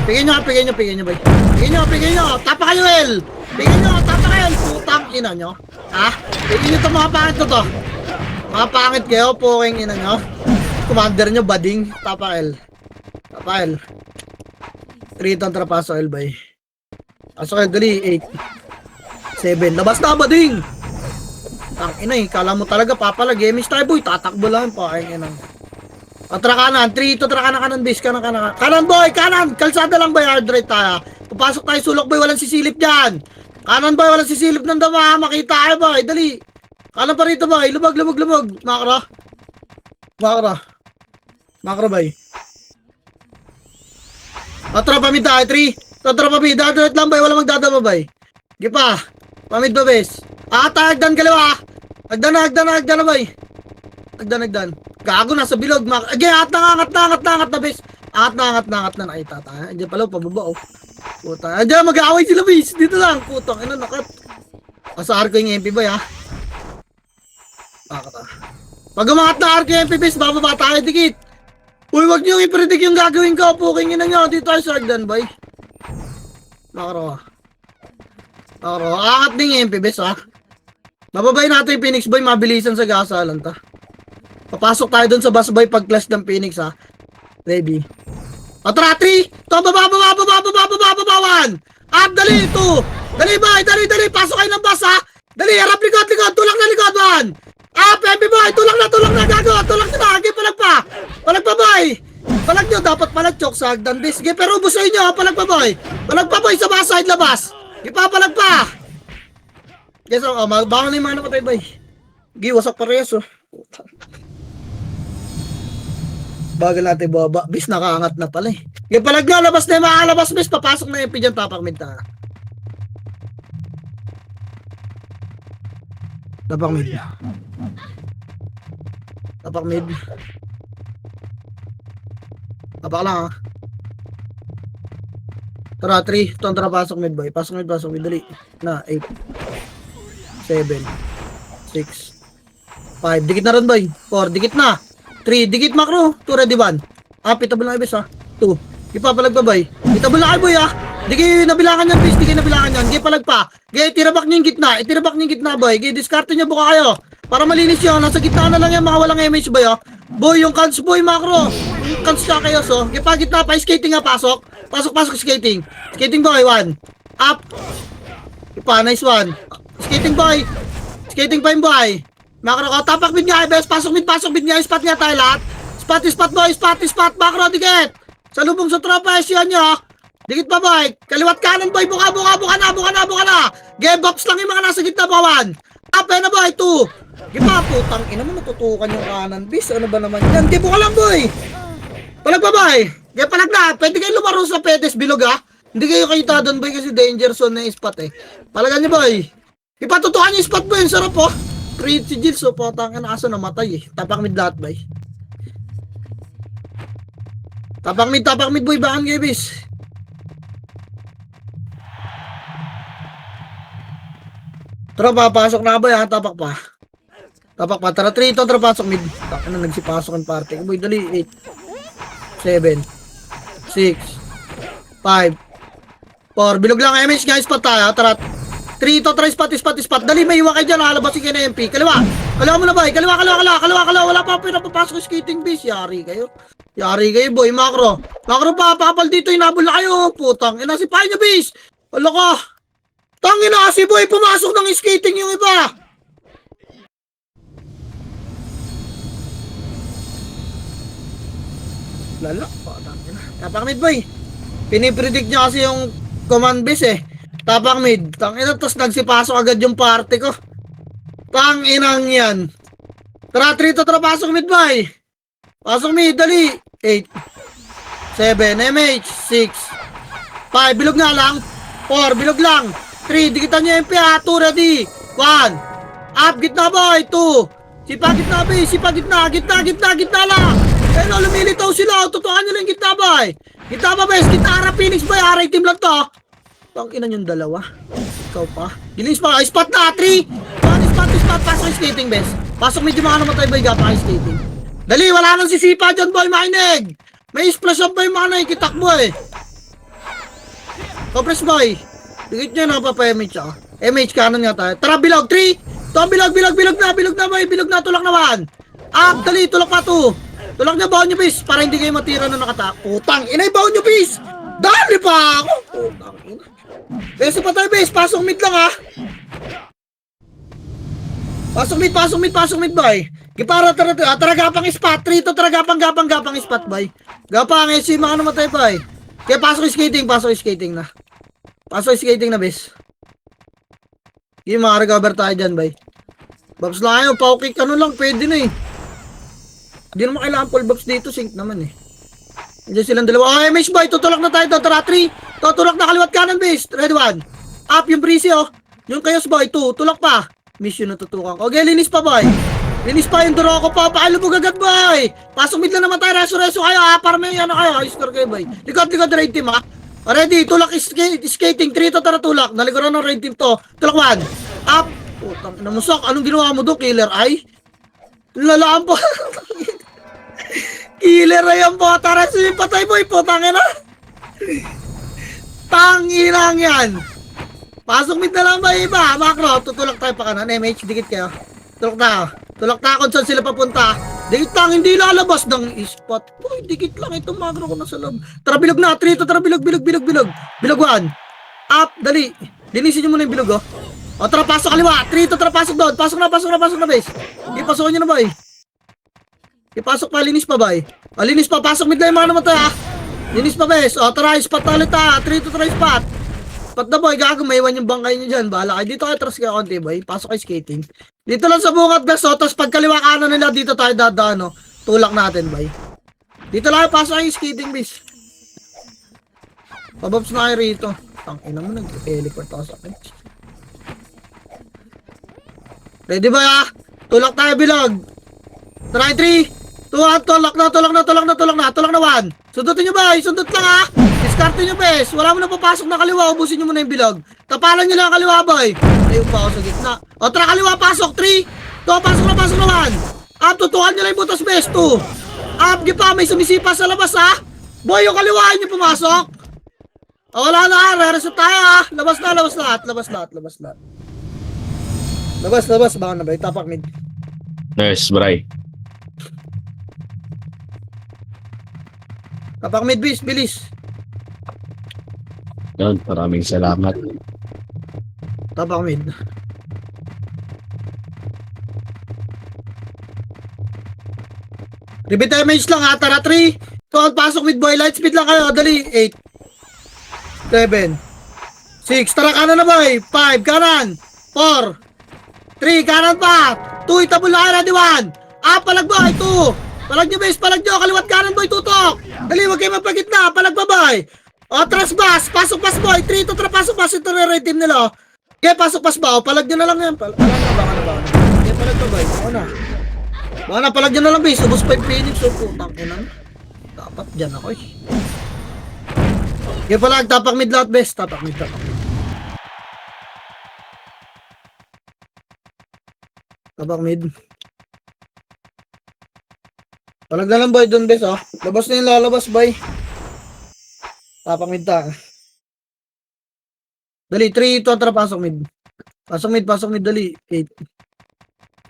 Pigyan nyo boy. Pigyan nyo. Tapa kayo, El. Tapa kayo, putang ina nyo. Ha? Pigyan nyo ito mga pangit ko to. Mga pangit kayo, puking ina nyo. Commander nyo, bading. Tapa El. 3 ton trapaso El boy. Pasok El, dali. 8. 7. Labas na, bading. Tang ina eh. Kala mo talaga, papalag. Games tayo boy. Tatakbo lang. Puking ina. Atra kanan, 3 to tara kanan base, kanan boy, kanan, kalsada lang boy, hard right tayo. Papasok tayo sulok boy, walang sisilip dyan. Kanan boy, walang sisilip ng dama, makita tayo boy, dali. Kanan pa rito boy, lumag. Makro boy. Atra pamid tayo, 3. Atra pamid, hard lang boy, walang magdadama boy. Gipa, pamid ba base. Hagdan kaliwa. Hagdan na boy. Hagdan. Gago na sa bilog. Again, angat na bes. Angat na nakita tayo. Andiyan pala pababa oh. Puta. Andiyan mag-aaway sila bes. Dito lang. Putang ina nakat. Asar ko yung MP boy ha. Nakata. Pag umangat na arco yung MP bes, bababa tayo dikit. Uy, wag niyo i-predict yung gagawin ko. Puking ina nyo. Dito tayo sa Hagdan boy. Nakaro. Angat din yung MP bes ha. Bababay natin yung Phoenix boy. Mabilisan sa gasalan ta. Papasok tayo dun sa bus boy pag clash ng Phoenix ha. Ready. Atra 3. To baba 1. Up dali 2. Dali boy, dali. Pasok kayo ng bus ha. Dali, harap likod. Tulak na likod 1. Up, MP boy. Tulak na gago. Tulak na. Hagi palag pa boy. Palag nyo. Dapat palag chok sa Hagdan bis. Sige, pero ubos sa inyo. Palag pa boy sa bus side labas. Ipapalag pa. Guys, bangon na yung mga napatay boy. Gi, wasak parehas oh. Bagal natin baba. Bis nakaangat na pala eh. Yung palag na, labas na yung makalabas bis. Papasok na yung MP dyan, tapak mid ta. Tapak mid. Tapak lang ha. Tara, 3. Tara, pasok mid boy. Pasok mid. Dali. Na, 8. 7. 6. 5. Dikit na rin boy. 4. Dikit na. 3, dikit makro. 2 ready 1. Pitable na ibis ha. 2. Ipapalag pa boy. Itable na kayo boy ha. Di kayo nabilangan yan bis. Di palag pa. Gaya itirabak niyo yung gitna. Boy. Gaya diskarte niyo buka kayo. Para malinis yun. Nasa gitna na lang yan. Mga walang MH boy ha. Boy yung cans boy makro. Yung cans ka kayo so. Gaya pa gitna pa. Skating nga pasok. Pasok skating. Skating boy 1. Up. Ipa nice 1. Skating boy. Skating pa yung boy. Makro ko, tapak mid nga, best. Pasok mid nga, spot nga tayo lahat. Spot boy, spot. Macro, dikit. Salubong sa tropa, SCO nyo. Dikit pa boy. Kaliwat kanan boy, buka na. Game box lang yung mga nasa gitna, bawan. Up, na boy, 2. Gipa, putang ina mo, natutukan yung kanan, bis. Ano ba naman yan? Di buka lang boy. Palag pa boy. Game palag na. Pwede kayo lumaro sa pedes bilog ha. Hindi kayo kita doon boy kasi danger zone na yung spot eh. Palagan nyo boy. Ipatutukan nyo yung spot boy, yung sarap po. Create si Jill, so putang ina aso namatay eh. Tapak mid lahat boy. Tapak mid boy, bakan kayo bis. Tara, papasok na boy ha, tapak pa. Tara 3 ito, tara pasok mid. Taka na, nagsipasok ang party. Boy, dali, 8, 7, 6, 5, 4. Bilog lang, MH nga, spot tayo. Tara, 3 ito, tara, spot. Dali, may iwa kayo dyan, halabasin kayo na MP. Kaliwa mo na boy, kaliwa. Wala pa pinapapasok yung skating base. Yari kayo boy, macro pa, papal dito, inabol na kayo. Putang, inasipahin nyo base. Wala ka. Tangin na kasi boy, pumasok ng skating yung iba. Lala, tangin na. Tapak mid boy. Pinipredict niya kasi yung command base eh. Tapak mid. Tangin na, tapos nagsipasok agad yung party ko. Tanginang yan. Tara, 3 to, tara, pasok mid boy. Pasok mid, dali. 8, 7, MH, 6, 5, bilog nga lang. 4, bilog lang. 3, dikitan nyo MP ha. 2, ready. 1, up, gitna boy. 2, sipa gitna. Gitna lang. Eh no, lumilitaw sila. Tutukan nyo lang gitna boy. Gitna ba bes? Gitna ara Phoenix boy. Aray team lang to. Tangkinan yung dalawa. Ikaw pa. Gilis pa. Spot na. 3, 1, spot. Pasok yung skating bes. Pasok medyo mga namatay boy. Gapa yung skating. Dali, wala nang sisipa dyan boy. Mainig. May splash up boy mga nakikitak boy. Compress boy. Dikit nyo na MH ah. MH kanon nga tayo. Tara, bilog. 3. Ito, bilog na boy. Bilog na, tulak naman. Up, dali, tulak pa 2. Tulak nyo, baon nyo bis. Para hindi kayo matira na nakatak. Putang, inay, baon nyo bis. Dali pa ako. Putang, ina. Beso pa tayo bis. Pasok mid lang ha. Pasok mid boy. Gipara, tara gapang spot. 3 to, tara gapang spot boy. Gapang, si mga namatay boy. Kaya pasok yung skating na. Pasok skating na, bes. Yung makarecover tayo dyan, bay. Babs lang kayo, paukick ano lang, pwede na eh. Hindi naman kailangan full babs dito, sync naman eh. Diyan silang dalawa. Oh, MH boy, tutulak na tayo. Tara, 3. Tutulak na kaliwat kanan, base. Ready, 1. Up yung breezy, oh. Yung kayos boy, 2. Tulak pa. Mission na tutukan ko. Okay, linis pa, boy. Linis pa yung duro ko pa. Pakalubog agad, boy. Pasok mid lang naman tayo. Reso kayo, ha. Para may ano kayo. Score kayo, boy. Likod, red team, ha. Ready, tulak skating. 3 to, tara tulak. Nalikuran ng red team to. Tulak 1. Up. Putang ina mo, sok. Anong ginawa mo do? Killer eye? Lalaan po. Killer eye ang po. Tara, patay boy. Putang ina. Tanginang yan. Pasok mid na lang ba iba? Macro, tutulak tayo pa kanan. MH, dikit kayo. Tulak na. Tulak na kung saan sila papunta. Dikit lang, hindi lalabas ng spot. Uy, dikit lang itong magro ko nasa loob. Tara, bilog na. 3 to, tara, bilog. Bilog 1. Up, dali. Linisin nyo muna yung bilog, oh. O, tara, pasok kaliwa. 3 to, tara, pasok doon. Pasok na, base. Ipasok nyo na, boy. Ipasok pa, linis pa, boy. O, linis pa, pasok mid na yung mga namatay, ha. Linis pa, base. O, tara, spot na ulit, ha. 3 to, tara, spot. Spot na, boy. Gago, may iwan yung bangkay nyo dyan. Bahala kayo. Dito kayo, trust kayo konti, boy. Pasok kayo skating. Dito lang sa bungat, bes, o. Tapos pagkaliwa kanan nila, dito tayo dadaan, o. Tulak natin, boy. Dito lang, pasok kayo skating, base. Pababs na kayo rito. Tangina mo, nag-teleport ako sa akin. Ready ba ya? Tulak tayo, bilog. Try 3, 2, 1, tulak na 1. Sundutin nyo ba? Sundot lang ha. Discarte nyo bes. Wala mo na papasok na kaliwa. Ubusin nyo muna yung bilog. Tapalan nyo lang ang kaliwa boy. Ayun pa ako sa gitna. O tara kaliwa, pasok 3, 2, pasok na 1. Up, tutukan nyo lang yung butas bes. 2. Up, di pa, may sumisipa sa labas ha. Boy, yung kaliwa nyo pumasok. O wala na, re-reset tayo ha. Labas lahat. Labas, baka na ba? Tapak mid. Nice, Bray. Tapak mid, bilis. Yun, maraming salamat. Tapak mid. Repeat damage lang ha. Tara, 3. Tuan, pasok with boy. Light speed lang kayo. Dali. 8. 7. 6. Tara, kanan na boy. 5. Kanan. 4. 3. Kanan pa. 2. Itabol na kayo. Ready, 1. Palag boy. 2. Palag nyo, base. Palag nyo. Kaliwat kanan boy. Tutok. Dali, wag kayo mapagitna. Palag pa boy. Atras bas. Pasok pas boy. 3. Tutra, pasok pas. Ito na red team nila. Okay, pasok pas ba? Palag nyo na lang yan. Palag na. Baka na. Okay, palag pa boy. Baka na. Baka na, palag nyo na lang base. Ubus pa yung Phoenix. So, putang ina. Dapat dyan ako eh. Okay, palag. Tapak mid lahat base. Tapak mid. Tapak mid. Palag na lang boy doon bes oh. Labas na yung lalabas boy. Tapak mid ta. Dali 3 ito tara pasok mid. Pasok mid dali. 8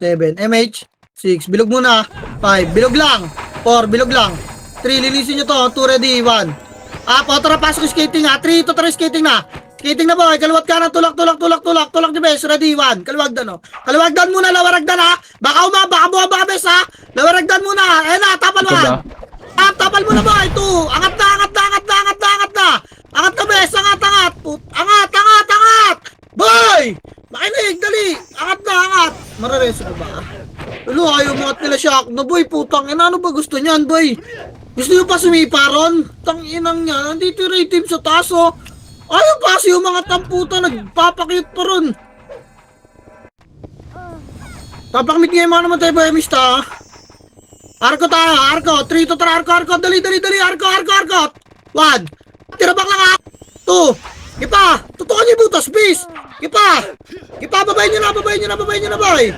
7 MH 6 bilog muna. 5 bilog lang. 4 bilog lang. 3 lilisin nyo to. 2 ready 1. Tara pasok skating ha. 3 ito tara skating na. Skating na boy. Kaliwat ka na. Tulak nyo bes. Ready 1. Kaliwagdan oh. Kaliwagdan muna. Lawaragdan ha. Baka baka bes ha. Lawaragdan muna. Ayan na. Tapal 1. Tapal muna boy. 2. Angat na. Angat na bes. Angat. Angat. Boy. Makinig. Dali. Angat. Marareso ko ba? Ulo ayaw mga nila shock na boy. Putang ina. Ano ba gusto niyan boy? Gusto nyo pa sumipa ron? Tang inang niya. Nandito yung raid team sa taas oh. Ayaw pa kasi yung mga tamputa nagpapakit pa ron. Tapakmit ngayon mga naman tayo ba mista? Arko tayo, arko. 3 to tara, arko. Dali. Arko. 1. Tirabak lang ha. 2. Kipa. Tutukan niyo yung butas, please. Kipa, babayin niyo na, boy.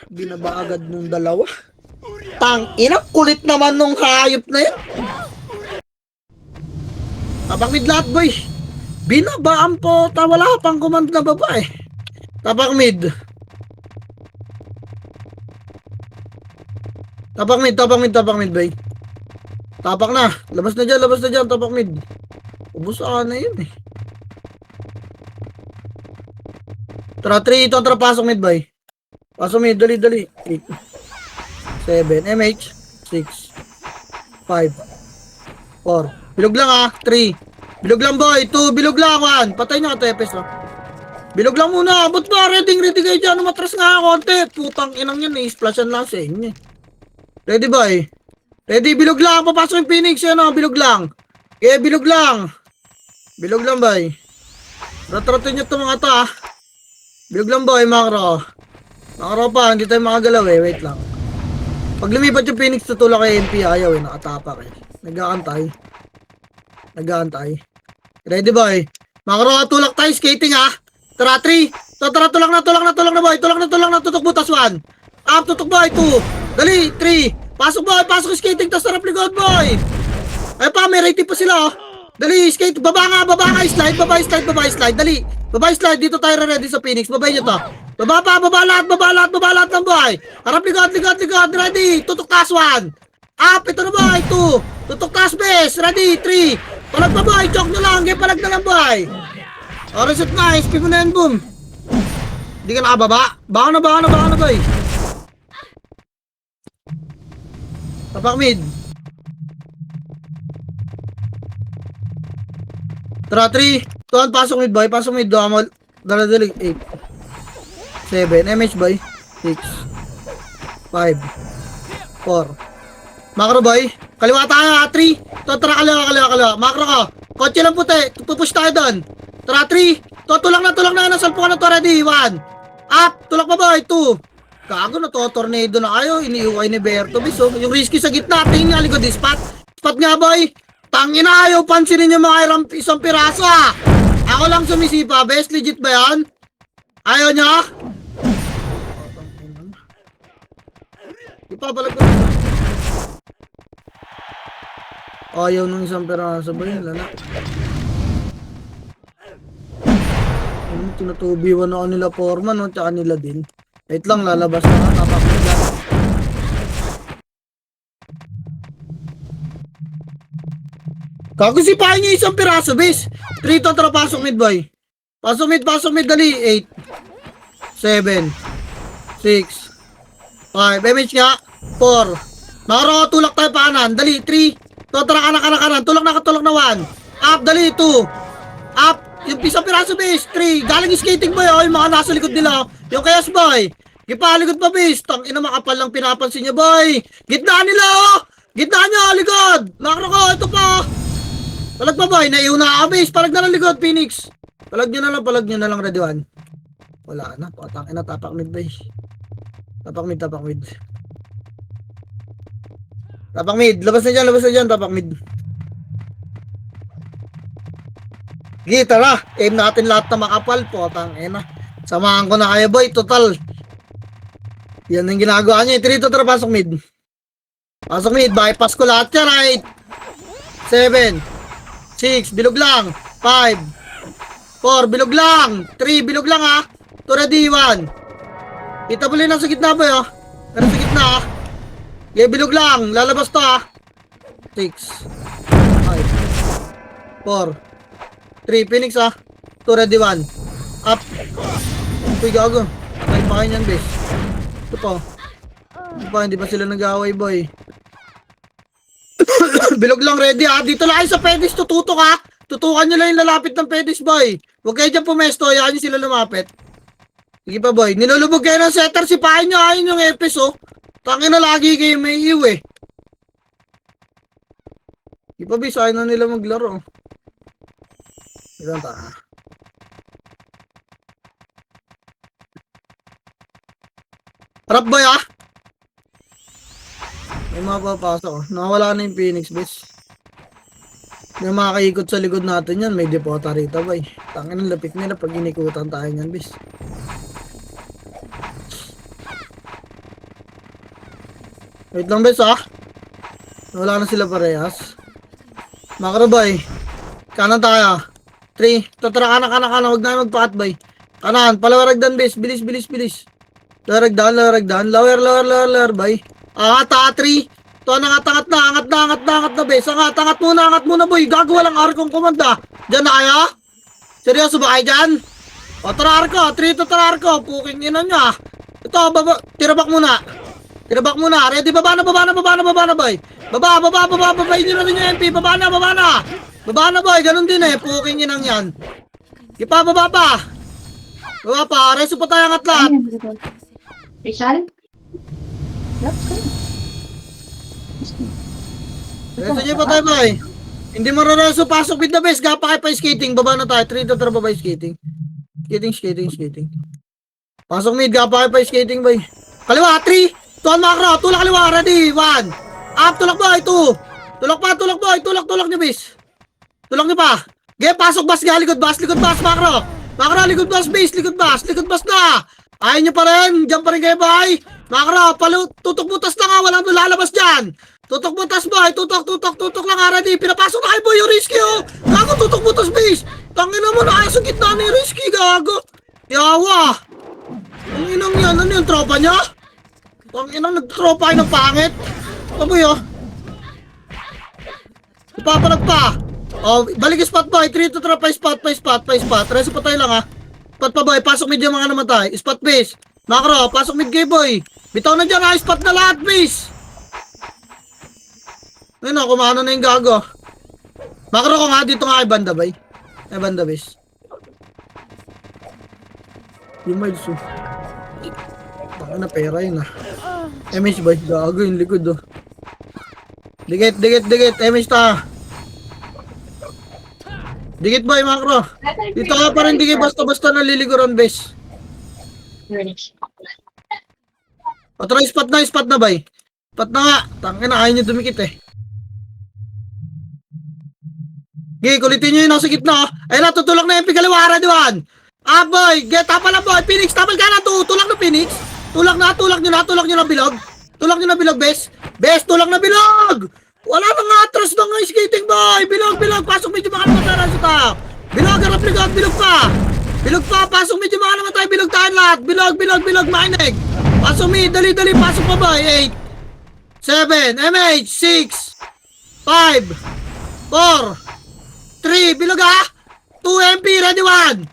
Binaba agad nung dalawa. Tang ina, kulit naman nung hayop na yun. Tapak mid lahat boy. Binabaan po. Wala pang command na babae. Tapak mid boy. Tapak na. Labas na dyan. Tapak mid. Ubus na yun eh. Tara 3 ito. Tara pasok mid boy. Pasok mid. Dali. 8 7 MH 6 5 4 Bilog lang ha. 3. Bilog lang boy. 2. Bilog lang 1. Patay nyo ka tepes oh. Bilog lang muna. Ba't ba? Ready kayo dyan. Matras nga konti. Putang inang yan eh. Splashan lang sa inyo. Ready boy. Ready. Bilog lang. Papasok yung Phoenix. Yan oh. Bilog lang. Okay. Bilog lang boy. Ratratin nyo ito mga ta. Bilog lang boy. Makro pa. Hindi tayo makagalaw eh. Wait lang. Pag lumipat yung Phoenix tutulak kay MP ayaw eh. Nakatapak eh. Nag-aantay. Ready boy. Makro, tulak tayo. Skating ha. Tara 3. Tara, tulak na boy. Tulak na. Tutok butas 1. Tutok boy 2. Dali 3. Pasok boy. Pasok skating. Tapos sarap likod boy. Ay pa, may rating pa sila oh. Dali, skate. Baba nga. Slide. Dali. Baba slide. Dito tayo ready sa Phoenix. Babay nyo to. Baba lahat ng boy. Harap likod. Ready. Tutok taas 1. Ito na boy. 2. Tutok taas base. Ready. 3. Palag pa boy, choke nyo lang. Palag na lang boy. Reset na, SP mo na yan, boom. Hindi ka nakababa. Baka na boy. Tapak mid. Tara 3. Tuan, pasok mid boy. Duhamol. Dala-dali. 8 7 MH boy. 6 5 4 Makro boy. Kaliwa tayo ha. 3. Tara kaliwa. Makro ko. Kotse lang puti. Pupush tayo doon. Tara 3. Tulak na. Salpo na to. Ready. 1. Tulak pa boy. 2. Gago na to. Tornado na kayo. Iniiway ni Berto. Biso. Yung risky sa gitna. Tingin nga likod. Spot nga boy. Tangin na ayaw. Pansinin yung mga isang piraso ha. Ako lang sumisipa. Best legit ba yan? Ayaw niya? Ipabalag ko. Ayaw nung isang peraso ba yun? Lala. Tinatubiwan ako nila Foreman no? Tsaka nila din. Wait lang, lalabas na. Napakagyan. Kagusipahin niya isang peraso, bes. 3 to, tara, pasok mid boy. Pasok mid, dali. 8 7 6 5 MH nga. 4 Makro, tulak tayo pa kanan. Dali, 3. Tara, kanan. Tulak na 1. Up, dali, 2. Up. Yung isang piraso, base. 3. Galing skating boy, oh. Yung mga nasa likod nila. Yung kayas boy. Gipalikod pa, base. Tang ina, makapal lang pinapansin niya, boy. Gitna nila, oh. Gitna niya, likod. Makro ko, ito pa. Palag pa, boy. Naiuna ka, base. Palag na lang likod, Phoenix. Palag nyo na lang, ready 1. Wala na. Patang ina, tapak mid, boy. Tapak mid. Tapak mid. Labas na dyan. Tapak mid. Sige, tara. Aim natin lahat na makapal po. Tangina. Samahan ko na kayo, boy. Total. Yan ang ginagawa niya. Ito tara, pasok mid. Bypass ko lahat yan. Right. 7. 6. Bilog lang. 5. 4. Bilog lang. 3. Bilog lang, ha. 2 ready, 1. Kita mo lang sa gitna, boy, ha. Pero sa gitna, ha. Yeah, bilog lang. Lalabas to, ha. 6. 5. 4. 3. Phoenix, ha. 2 ready, 1. Up. Uy, gago. Patay pa kayo niyan, bes. Ito po. Hindi pa sila nag-away, boy. Bilog lang, ready, ha. Dito lang kayo sa pedis. Tututok, ha. Tutukan nyo lang yung lalapit ng pedis, boy. Huwag kayo dyan pumesto. Hayaan nyo sila lumapit. Sige pa, boy. Nilulubog kayo ng setter. Sipahin nyo. Ayun yung epis, oh. Tangin na lagi kayo may iw, eh. Sige pa, bis. Ayaw na nila maglaro. Ilan ta? Harap, boy, ah. May mapapasok, oh. Nakawala na yung Phoenix, bis. May makakaikot sa likod natin yan. May depota rito, boy. Tangin ang lapit nila pag inikutan tayo yan, bis. Wait lang, bes, ah. Wala na sila parehas. Makro, boy. Kanan tayo. 3. Tara, kanan. Huwag na magpakat, boy. Kanan. Palawaragdan, bes. Bilis. Lawaragdan. Lower, boy. Angat, 3. Ito, angat na, bes. Angat muna, boy. Gago, walang arkong komanda. Diyan na kaya? Seryoso ba kayo dyan? O, tara arko. 3 to tara arko. Puking ina nyo, ah. Ito, tirabak muna. Ready, baba na, boy. Baba nyo na rin yung MP. Baba na, boy. Ganun din, eh. Puking inang yan. Baba pa. Reso pa tayo angat lahat. Rizal? Reso nyo pa tayo, boy. Hindi mo reso, pasok with the best. Gapa kayo pa skating. Baba na tayo. 3 to tara, baba skating. Skating. Pasok mid, gapa kayo pa skating, boy. Kaliwa, 3. Tuan makro, tulak kaliwa, ready, 1. Up, tulak boy, 2. Tulak boy, tulak nyo, bis. Tulak nyo pa. Game, pasok, bas, likod bas, makro. Makro, likod bas, base, likod bas na. Ayaw nyo pa rin, dyan pa rin kayo, boy. Makro, tutok butas na nga, walang lalabas dyan. Tutok butas, boy, tutok lang nga, ready. Pinapasok na kayo, boy, yung risky, oh. Gago, tutok butas, base. Tangina mo na, sa gitna ni risky, gago. Yawa. Ang inang yan, ano yung tropa niya? Ang inang nagtropa kayo ng pangit. Taboy, oh. Ipapalag pa. Oh, balik yung spot, boy. 3 to tara, pa spot. Reso pa tayo lang, ha. Spot pa, boy. Pasok mid yung mga namatay. Spot base. Makro, pasok mid kay, boy. Bitaw na dyan, ha. Spot na lahat, base. Ayun, oh. Kumano na yung gago. Makro ko nga, dito nga kay banda, boy. Kay banda, base. Yung miles, oh. Baka na pera yun, ah. MH, boy. Gago yung likod, oh. Dikit. MH ta. Dikit, boy, makro. Dito ka pa rin, dikit. Basta naliliguran, base. O, try spot na, boy. Spot na nga. Tangin na, ayaw nyo dumikit, eh. Okay, kulitin nyo yun ako sa gitna, oh. Ayun na, tutulak na yung pigaliwara, diwan. Ah, boy. Get up pala, boy. Phoenix, tapal ka na, tulak na, Phoenix. Tulak nyo na bilog. Tulak nyo na bilog, bes. Bes, tulak na bilog. Wala nang atras ng skating, boy. Bilog. Pasok medyo mga namatay sa tao. Bilog, harap likod, bilog pa. Pasok medyo mga namatay, bilog tayo lahat. Bilog, mainig. Pasok mid, dali, pasok pa, boy. 8, 7, MH, 6, 5, 4, 3, bilog, ha. 2 MP, ready, 1.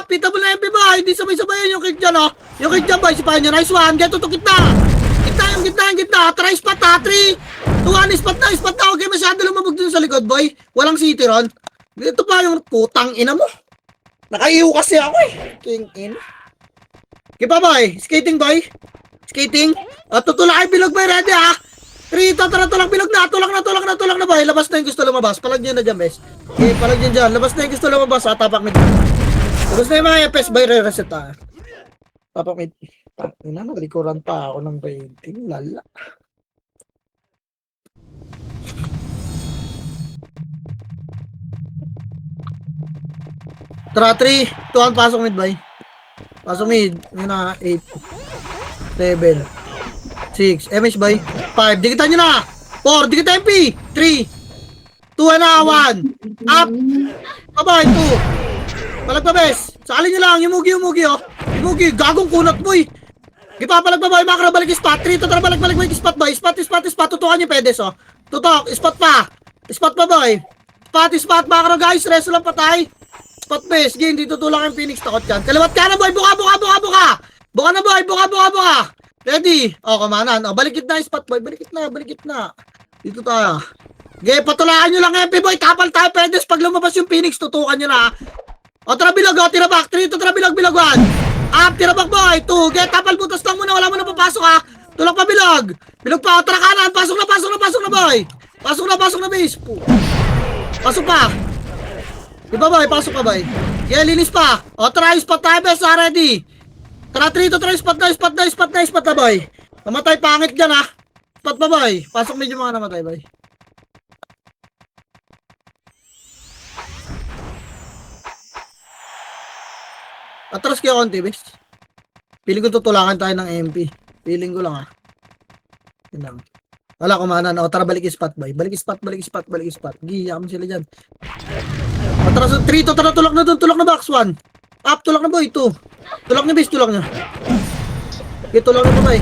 Pita mo na MP boy. Hindi sabay-sabayan yung kick dyan, oh. Yung kick dyan, boy. Sipahan nyo. Nice one. Get to gitna. Gitna. Try spot, ha. 3, 2, 1. Spot na. Okay, masyado lumabog dun sa likod, boy. Walang city ron. Dito pa yung putang ina mo. Nakaiho kasi ako, eh. King in. Kipa, boy. Skating, boy. Skating. Tutulak ay bilog, boy. Ready, ha. 3, tulak bilog na. Tulak na, boy. Labas na yung gusto lumabas. Palag nyo na dyan, bes. Okay, palag nyo dyan. Labas na yung gusto lumabas, ha. Tapak mid. Labas na yung mga FS, boy. Re-reset, ha. Tapak mid. Naglikuran pa ako ng rating. Lala. Tara, 3, 2, 1. Pasok mid, boy. Pasok mid. Yun na, 8, 7, 6, MH boy. 5, dikitan nyo na. 4, dikitan MP. 3, 2 na, 1. Up. Bye-bye, 2. Palagpabes. Sakali nyo lang, yumugi, oh. Yumugi, gagong kunat boy. Ipapalag ba boy, makro balik spot. 3, tara balik spot boy. Spot. Tutukan nyo pedes, oh. Tutok, spot pa. Spot pa boy. Spot, makro guys. Reso lang patay. Spot base, game, dito tulak yung Phoenix. Takot yan. Kaliwat ka na boy, buka. Buka na boy, buka. Ready? Kamanan. Balikit na, spot boy. Balikit na. Dito tayo. Okay, patulaan nyo lang MP boy. Kapal tayo, pedes. Pag lumabas yung Phoenix, tutukan nyo na. Tira bilog, tira back. 3, tira bilog, 1. Up, tira back boy. 2, okay, kapal butas lang muna. Wala mo na papasok, ha. Tulak pa bilog. Bilog pa, tira kanan. Pasok na boy. Pasok na base. Pasok pa. Diba boy, pasok pa boy. Yeah, linis pa. Try spot tayo, bes, ha. Ready? Tara, 3, to try spot na boy. Namatay pangit dyan, ha. Spot pa boy. Pasok medyo mga namatay boy. Atras kayo konti, bes. Piling ko tutulakan tayo ng MP. Piling ko lang, ha. Yun lang. Wala, kumanan. Tara, balik spot boy. Balik spot. Giyam sila dyan. Atras, 3, to tara, tulak na dun. Tulak na box 1. Up, tulak na boy, 2. Tulak niya, bes, tulak niya. Okay, tulak na boy.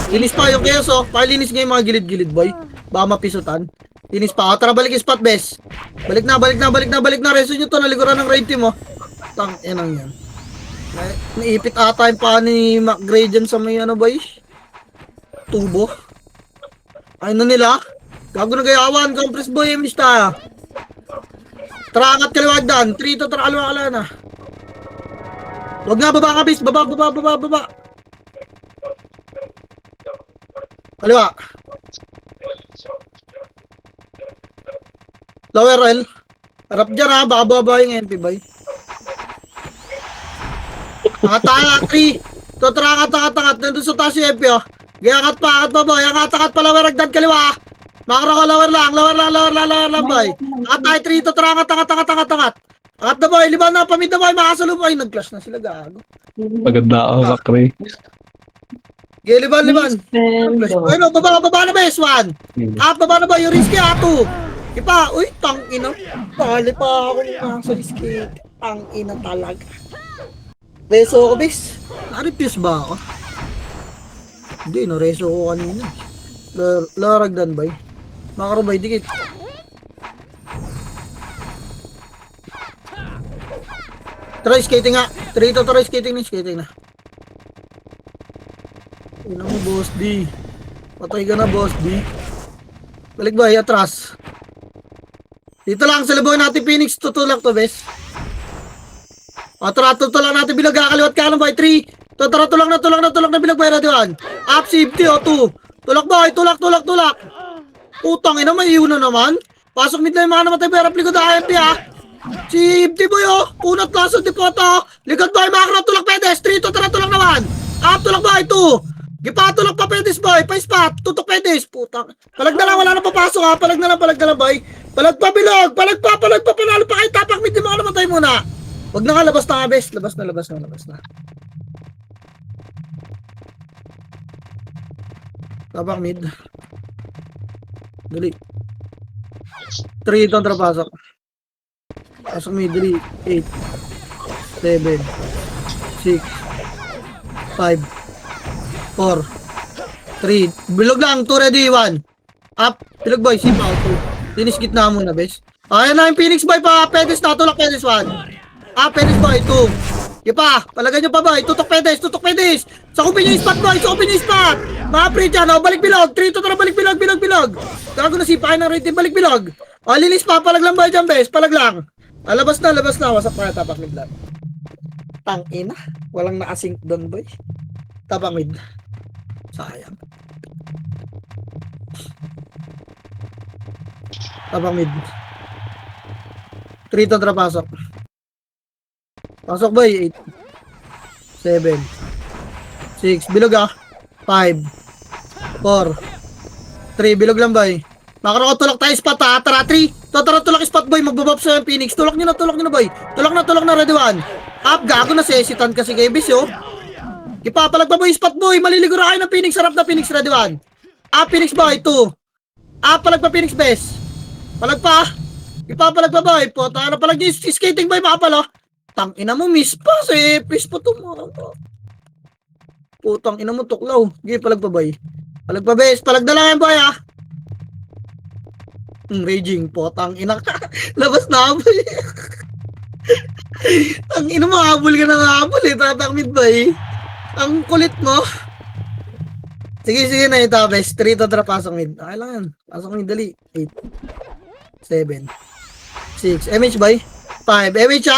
Linis pa yung chaos, oh. Pakilinis nga yung mga gilid-gilid, boy. Baka mapisutan. Linis pa. Tara, balik spot, bes. Balik na. Reso nyo to, nalikuran ng raid team, oh. Tang, enang yan. Naipit ata yung pa ni McGray dyan sa may ano, boy. Tubo. Ay na nila. Gago na gayawan. Compress boy, miss tayo. Tara, angat kaliwag dan. 3 to, tara, alwa na. Huwag nga, baba ka, bis. Baba. Kaliwa. Lower L. Harap dyan, ha. Baka baba yung MP, boy. Angat, 3. To, tara, angat. Nandun sa taas yung MP, oh. Angat pa, boy. Angat pa, lower agdan kaliwa. Makro ko, lower lang, boy. Angat tayo, 3 to, tara, angat. Angat na boy, 5 na, pamid na boy, makasalubong. Ay, nag-clash na sila, gago. Maganda ako, Makri. Okay, 5. Ay, no, baba na bes, 1. Baba na boy, yung risky, 2. Ipa, uy, tang ina. Pali pa ako nasa risky. Tang ina talaga. Reso ko, bes. Na-refuse ba ako? Hindi, no-reso ko kanina. Laragdan, boy. Makaro, boy, dikit. Try skating nga. 3 to, try skating na. Ina mo, boss D. Patay ka na, boss D. Balik boy, atras. Dito lang, salubungin natin Phoenix. Tutulak to, bes. Tara, tutulak natin bilog. Kakaliwat ka na, boy. 3. Tara, tulak na bilog, boy. Ready, 1. Up, safety, 2. Tulak, boy. Tulak. Utang, ina, may iuna naman. Pasok mid na yung mga namatay, boy. Rapli ko na IMP, ha. Safety, boy, oh. Unat lang sa depota. Likod, boy. Makro, tulak, pedes. 3, tara, tulak naman. Up, tulak, boy. 2. Gipatulak pa pedes boy, pa spot, tutok pedes, putang. Palag na lang, wala na papasok, ha. Palag na lang boy. Palag pa bilog, palag pa, panalo pa kay tapak mid, di mo ka namatay muna. Wag na ka, labas na ka, bes. Labas na. Tapak mid. Dali. 3 kontra pasok. Pasok mid, dali. 8, 7, 6, 5, 4, 3, bilog lang, 2 ready, 1. Up, bilog boy, sip out, 2. Finish gitna muna, bes. Ayan na yung Phoenix boy pa, pedes na, tulak pedes, 1. Penis boy, 2. Ipa, palagay nyo pa boy. Tutok pedis. Sakupin nyo yung spot boy, Mga pre dyan, balik bilog. 3 to tara, balik bilog. Gago na sipain ng rating, balik bilog. Lilis pa, palag lang boy dyan, bes. Palag lang. Labas na. Wasak pa, tapak mid lang. Tangina. Walang nakasync doon boy. Tapak mid. Sayang. Tapak mid. 3 to tara, pasok. Pasok boy, 8, 7, 6, bilog 5, 4, 3, bilog lang boy. Makaroko, tulak tayo spot tara 3, tulak spot boy, magbabab sa yung Phoenix, tulak nyo na boy, tulak na, ready 1, up, gago na sesitan kasi kay Bis yo. Ipapalag pa boy, spot boy, maliliguro kayo ng Phoenix, sarap na Phoenix, ready 1, up, Phoenix boy, 2, up, palag pa Phoenix best, palag pa, ipapalag pa boy, puta, palag nyo skating boy, makapalo. Tang ina mo, miss pa. Please po ito mga. Putang ina mo, tuklaw. Sige, palag pa, boy. Palag pa, bes. Palag na lang yan, boy, Raging po. Tang ina ka. Labas na, boy. Tang ina mo, habol ka na habol, tatakmid, boy. Ang kulit mo. Sige na ito, bes. 3 to drop, pasok mid. Okay lang yan. Pasok mid, dali. 8, 7, 6. MH, boy. 5. MH,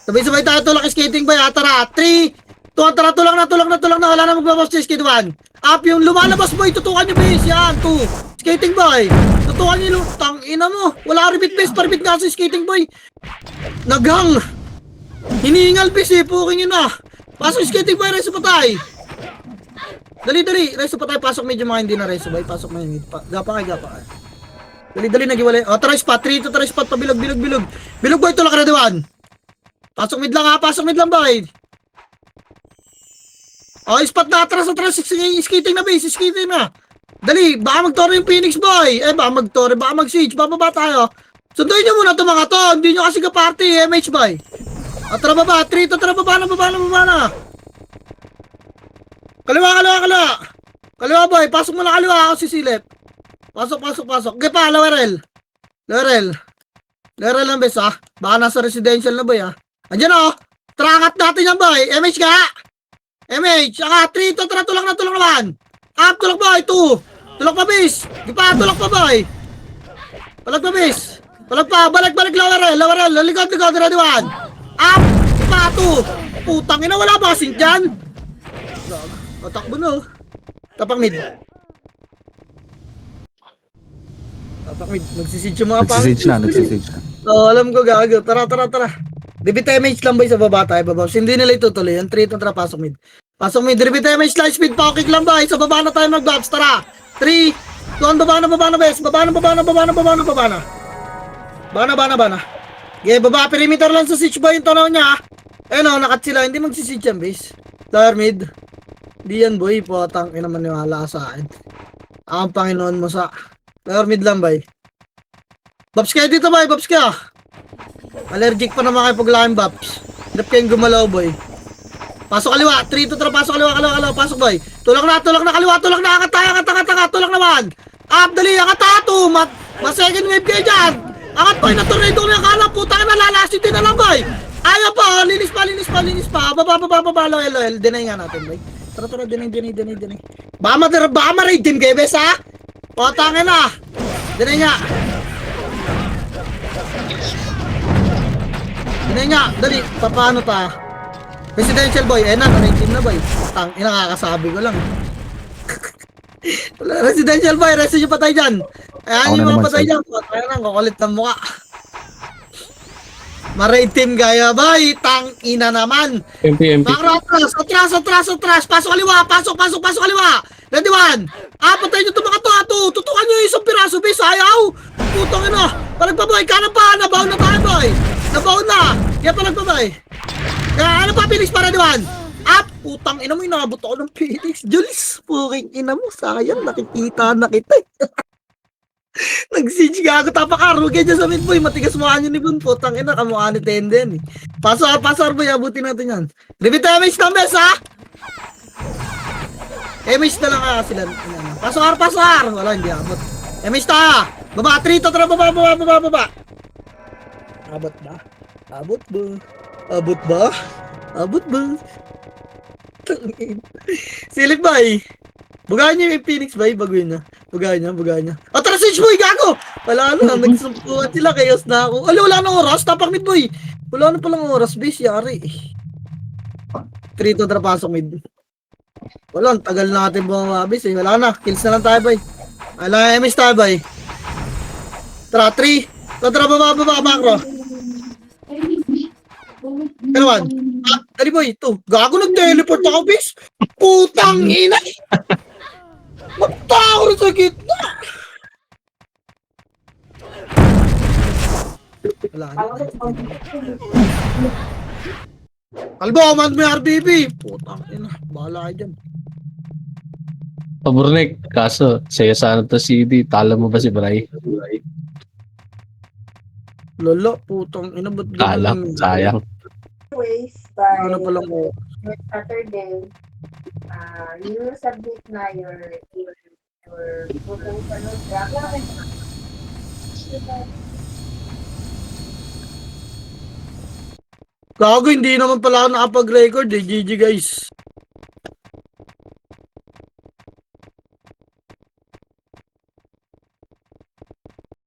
Sabay-sabay tayo tulak skating boy, tara, 3, tara, tulak na, wala na magbabas sa skate 1, up yung lumalabas boy, tutukan nyo base, yan, 2, skating boy, tutukan nyo, tang ina mo, wala repeat base, paribit nga sa skating boy, nagang, hinihingal base puking yun pasok skating boy, reso patay, dali, reso patay, pasok medyo mga hindi na reso boy, pasok mo yun, gapa kay, dali, nagiwalay, tara spot, 3 to tara spot, pabilog boy, tulak ready 1, pasok mid lang boy. Spot na atras, skating na base, skating na. Dali, baka magtoro yung Phoenix boy. Baka magtoro, baka mag-siege, bababa tayo. Sunduin nyo muna ito mga to, hindi nyo kasi ka-party, MH boy. Tara baba, 3 to tara baba na. Kaliwa boy, pasok mo na kaliwa, ako sisilip. Pasok. Okay pa, lower L lang bes baka nasa residential na boy Andiyan Trakat natin yan boy. MH ka. MH. 3 to tara tulak naman. Up tulak boy. 2. Tulak pa bis. Di pa tulak pa boy. Palag pa bis. Palag pa. Balik lower L. Likod ready 1. Up. Di pa 2. Putang ina wala ba kasing dyan? Takbo na Tapak mid. Nagsisige yung mga Nagsisige na. Alam ko gago. Tara. Repeat damage lang boy sa baba tayo, baba. Hindi nila itutuloy. Ang 3 to tara, pasok mid. Repeat damage, light speed, pocket lang boy. Sa baba na tayo mag-bobs, tara. 3, 2, baba na, bes. Baba na. Bana. Okay, baba, perimeter lang sa siege boy yung tanaw niya. Nakat sila. Hindi magsisiege yan, base. Lower mid. Di yan boy, potang ina maniwala sa akin. Ang Panginoon mo sa lower mid lang boy. Bobs kayo dito boy, bobs ka. Allergic pa naman kayo pag laking Baps. Hirap kayong gumalaw boy. Pasok kaliwa, 3 to tara, pasok kaliwa, pasok boy. Tulak na kaliwa, angat, tulak naman. Up, dali, angat to. Second wave kayo dyan. Angat boy, na-tornado na yung kala, puta ka na, lalasin din na lang boy. Ayaw pa, linis pa. Baba, LOL, deny nga natin boy. Tara, deny. Baka ma-raid din kayo, bes Puta ka na. Deny nga. Dali, paano pa? Residential boy, na-team na boy. Nakakasabi ko lang. Residential boy, resto nyo patay dyan. Ayan yung mga patay dyan. Patay lang, kukulit ng mukha. Ma-raid team gaya boy, ina naman. MP. Atras. Pasok kaliwa. Ready 1. Patay nyo ito mga to. Tutukan nyo yung isang piraso, bis. Ayaw. Putong ina. Palag pa boy, kanan pa. Nabaw na tayo boy. Kaya palag pa boy. Kaya pa, Phoenix para diwan. Putang ina mo, inabot ako ng Phoenix. Jules, puking ina mo. Sayang, nakikita na kita. Nag-siege ka ako, tapakarugi dyan sa mid boy. Matigas mukha nyo ni Bun. Putang ina, kamukha ni Tenden. Pasar boy, abutin natin yan. Repeat damage numbers MH na lang sila. Pasar. Wala, hindi abot. MH ta. Baba, 3 to tara, baba. Abot ba? Abot ba? Abot ba? Silip ba eh? Bugahan niya yung Phoenix ba? Baguhin niya. Bugahan niya. Oh, tara switch boy, gago! Wala na, nagsumpuan sila, chaos na ako. Wala na oras, tapak mid boy. Wala na palang oras, base, yari. 3 to tara pasok mid. Wala, ang tagal natin bumabis eh. Wala na, kills na lang tayo boy. Wala, MS tayo boy. Tara, 3. Tara, baba, macro. Kalawan. Ah, dali boy, ito. Gago, nag-teleport ako, bis. Putang ina. Magtao rin sa gitna. Wala na. Kalbo, command mo yung RBB. Putang ina. Bahala ka dyan. Pabornek, kaso sa'yo sana to CD. Tala mo ba si Bray? Lolo, putang ina. Ba't Kalang, ganun? sayang. Anyways, by Ano pala ko? next Saturday, you submit na your proposal draft. Gago, hindi naman pala ako nakapag-record eh. GG guys.